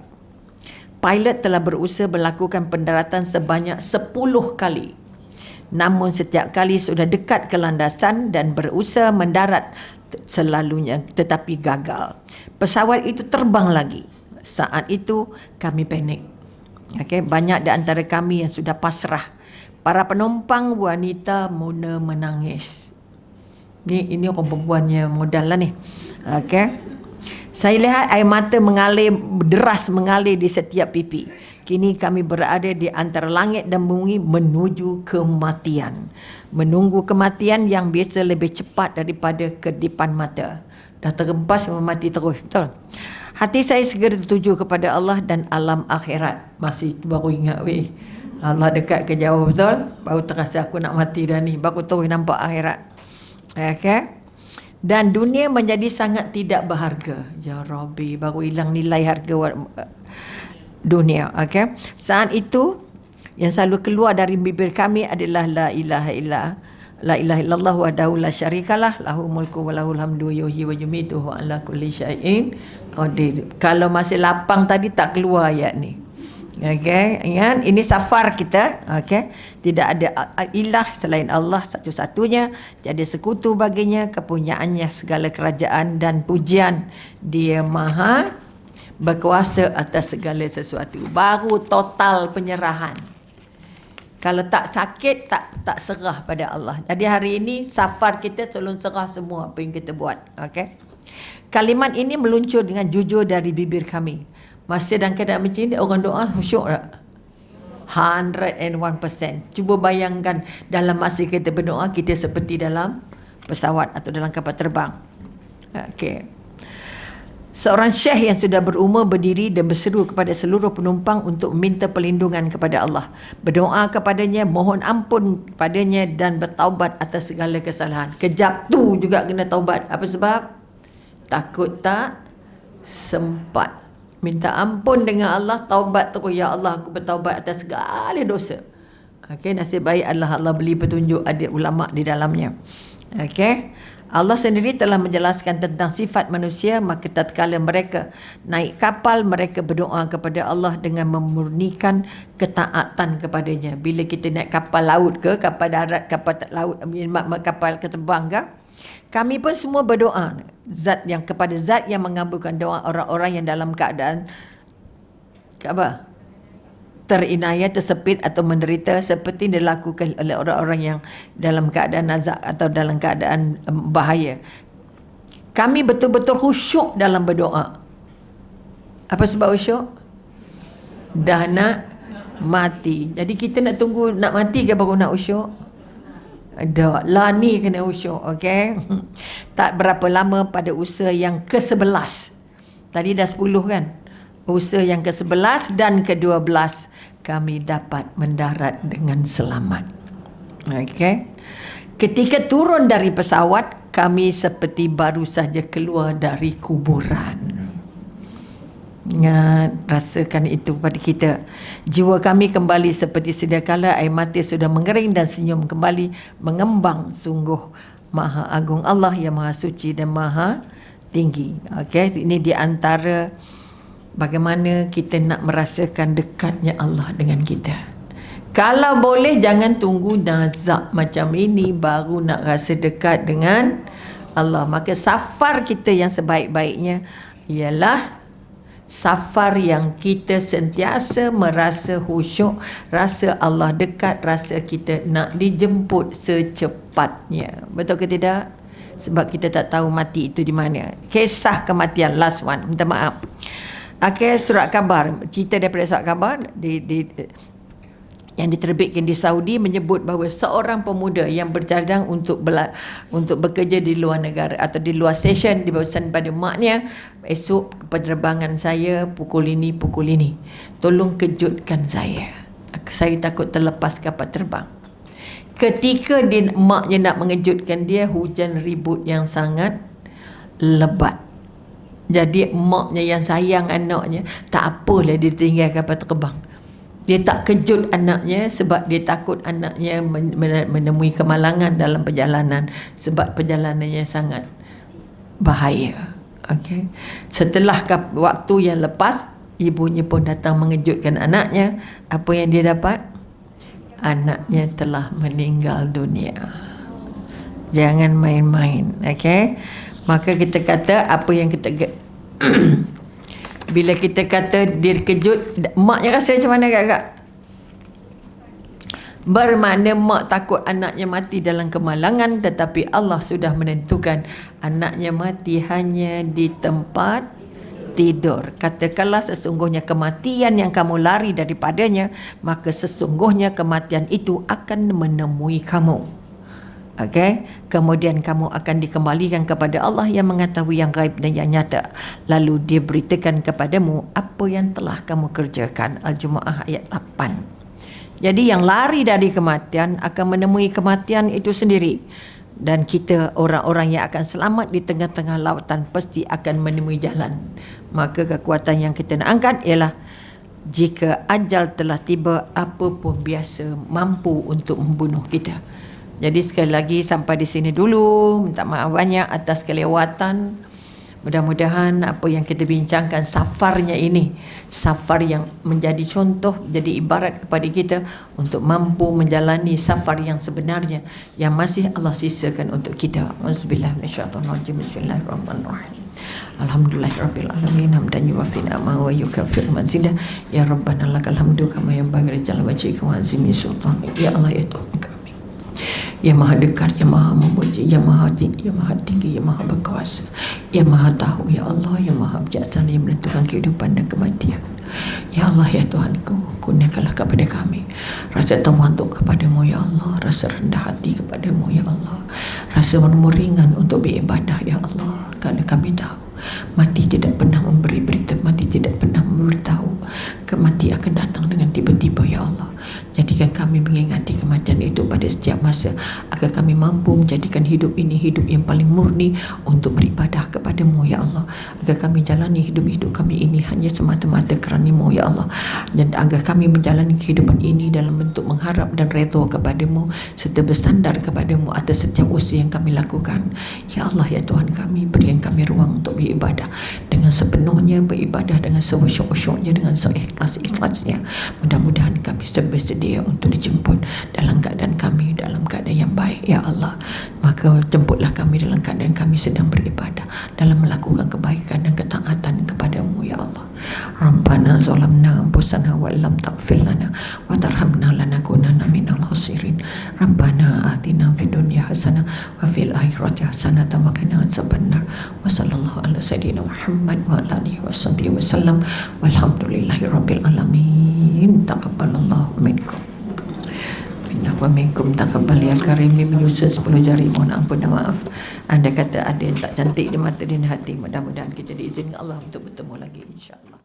Pilot telah berusaha melakukan pendaratan sebanyak 10 kali. Namun setiap kali sudah dekat ke landasan dan berusaha mendarat selalunya, tetapi gagal. Pesawat itu terbang lagi. Saat itu kami panik. Okay, banyak di antara kami yang sudah pasrah. Para penumpang wanita mula menangis. Ini orang perempuan yang modal lah ni. Okay. Saya lihat air mata mengalir, deras mengalir di setiap pipi. Kini kami berada di antara langit dan bumi menuju kematian. Menunggu kematian yang biasa lebih cepat daripada kedipan mata. Dah terhempas mati terus. Betul? Hati saya segera tertuju kepada Allah dan alam akhirat. Masih baru ingat weh. Allah dekat ke jauh, betul? Baru terasa aku nak mati dah ni. Baru terus nampak akhirat. Okay? Dan dunia menjadi sangat tidak berharga. Ya Rabbi, baru hilang nilai harga dunia. Okay? Saat itu yang selalu keluar dari bibir kami adalah la ilaha illallah wahdahu la syarikalah lahu mulku wa lahul hamdu yuhyi wa yumiitu wa ala kulli syai'in qadir. Kalau masih lapang tadi tak keluar ayat ni. Okey, ingat ini safar kita, okey. Tidak ada ilah selain Allah satu-satunya, tiada sekutu baginya, kepunyaannya segala kerajaan dan pujian. Dia Maha berkuasa atas segala sesuatu. Baru total penyerahan. Kalau tak sakit, tak serah pada Allah. Jadi hari ini safar kita tolong serah semua apa yang kita buat, okey. Kalimat ini meluncur dengan jujur dari bibir kami. Masa dalam keadaan macam ni, orang doa khusyuk tak? 101%. Cuba bayangkan dalam masa kita berdoa, kita seperti dalam pesawat atau dalam kapal terbang. Okey. Seorang syekh yang sudah berumur berdiri dan berseru kepada seluruh penumpang untuk minta perlindungan kepada Allah. Berdoa kepadanya, mohon ampun kepadanya dan bertaubat atas segala kesalahan. Kejap tu juga kena taubat. Apa sebab? Takut tak sempat. Minta ampun dengan Allah, taubat terus. Ya Allah, aku bertaubat atas segala dosa. Okey, nasib baik Allah beri petunjuk, ada ulama di dalamnya. Okey. Allah sendiri telah menjelaskan tentang sifat manusia, maka tatkala mereka naik kapal, mereka berdoa kepada Allah dengan memurnikan ketaatan kepadanya. Bila kita naik kapal laut ke, kapal darat, kapal laut, kapal terbang ke, kami pun semua berdoa kepada zat yang mengabulkan doa orang-orang yang dalam keadaan terinayat, tersepit atau menderita seperti dilakukan oleh orang-orang yang dalam keadaan azab atau dalam keadaan bahaya. Kami betul-betul khusyuk dalam berdoa. Apa sebab khusyuk? Dah nak mati. Jadi kita nak tunggu nak mati ke baru nak khusyuk? Dah lah ni kena khusyuk, okey. Tak berapa lama pada usaha yang ke-11. Tadi dah 10 kan? Usaha yang ke-11 dan ke-12 kami dapat mendarat dengan selamat. Okey. Ketika turun dari pesawat, kami seperti baru saja keluar dari kuburan. rasakan itu pada kita. Jiwa kami kembali seperti sedia kala, air mata sudah mengering dan senyum kembali mengembang. Sungguh Maha Agung Allah yang Maha Suci dan Maha Tinggi. Okey, ini di antara bagaimana kita nak merasakan dekatnya Allah dengan kita. Kalau boleh jangan tunggu nazak macam ini baru nak rasa dekat dengan Allah. Maka safar kita yang sebaik-baiknya ialah safar yang kita sentiasa merasa khusyuk, rasa Allah dekat, rasa kita nak dijemput secepatnya. Betul ke tidak? Sebab kita tak tahu mati itu di mana. Kisah kematian, last one, minta maaf. Okey, surat khabar, cerita daripada surat khabar yang diterbitkan di Saudi menyebut bahawa seorang pemuda yang bercadang untuk bekerja di luar negara atau di luar stesen dipesan pada maknya, esok penerbangan saya pukul ini, tolong kejutkan saya takut terlepas kapal terbang. Ketika maknya nak mengejutkan dia, hujan ribut yang sangat lebat. Jadi maknya yang sayang anaknya, tak apalah dia tinggal kapal terbang. Dia tak kejut anaknya sebab dia takut anaknya menemui kemalangan dalam perjalanan sebab perjalanannya sangat bahaya. Okey. Setelah waktu yang lepas, ibunya pun datang mengejutkan anaknya. Apa yang dia dapat? Anaknya telah meninggal dunia. Jangan main-main. Okey. Maka kita kata apa yang kita bila kita kata dia kejut, maknya rasa macam mana kakak? Bermakna mak takut anaknya mati dalam kemalangan, tetapi Allah sudah menentukan anaknya mati hanya di tempat tidur. Katakanlah sesungguhnya kematian yang kamu lari daripadanya, maka sesungguhnya kematian itu akan menemui kamu. Okey, kemudian kamu akan dikembalikan kepada Allah yang mengetahui yang gaib dan yang nyata. Lalu dia beritakan kepadamu apa yang telah kamu kerjakan. Al-Jumu'ah ayat 8. Jadi yang lari dari kematian akan menemui kematian itu sendiri. Dan kita orang-orang yang akan selamat di tengah-tengah lautan pasti akan menemui jalan. Maka kekuatan yang kita nak angkat ialah jika ajal telah tiba, apa pun biasa mampu untuk membunuh kita. Jadi sekali lagi sampai di sini dulu. Minta maaf banyak atas kelewatan. Mudah-mudahan apa yang kita bincangkan safarnya ini, safar yang menjadi contoh, jadi ibarat kepada kita untuk mampu menjalani safar yang sebenarnya yang masih Allah sisakan untuk kita. Auzubillahi minasyaitonirrajim. Bismillahirrahmanirrahim. Alhamdulillahirabbil alamin hamdan yuwafi ni'amahu wa yukaffir mazidah. Ya Rabbana lakal hamdu kama yanbaghi li jalali wajhika wa azimi sultanik. Ya Allah ya Tuhan kami, yang maha dekat, yang maha memuji, yang maha tinggi, yang maha berkuasa, yang maha tahu, ya Allah, yang maha bijaksana, yang menentukan kehidupan dan kematian. Ya Allah ya Tuhanku, kurniakanlah kepada kami rasa tawaduk kepadamu ya Allah, rasa rendah hati kepadamu ya Allah, rasa ringan untuk beribadah ya Allah. Kerana kami tahu mati tidak pernah memberi berita, mati tidak pernah memberitahu kematian akan datang dengan tiba-tiba ya Allah. Jadikan kami mengingati kematian itu pada setiap masa, agar kami mampu menjadikan hidup ini hidup yang paling murni untuk beribadah kepadamu ya Allah. Agar kami jalani hidup kami ini hanya semata-mata kerana-Mu ya Allah, dan agar kami menjalani kehidupan ini dalam bentuk mengharap dan redha kepadamu serta bersandar kepadamu atas setiap usaha yang kami lakukan. Ya Allah ya Tuhan kami, berikan kami ruang untuk beribadah dengan sepenuhnya, beribadah dengan sehusyuk-husyuknya, dengan seikhlas-ikhlasnya. Mudah-mudahan kami bersedia untuk dijemput dalam keadaan kami dalam keadaan yang baik ya Allah. Maka jemputlah kami dalam keadaan kami sedang beribadah, dalam melakukan kebaikan dan ketaatan kepadamu ya Allah. Rabbana zalamna anfusana wa illam taghfir lana wa tarhamna lanakunanna minal khasirin. Rabbana atina fid dunya hasanah wa fil akhirati hasanah wa qina adzabannar. Wa sallallahu ala sayyidina Muhammad wa ala alihi washabbihi wasallam. Walhamdulillahi rabbil alamin. Taqabbalallahu minkum wa minkum. Taqabbal ya karim. Menyusun 10 jari, mohon ampun dan maaf. Anda kata ada yang tak cantik di mata dan hati. Mudah-mudahan kita diizinkan Allah untuk bertemu lagi insya-Allah.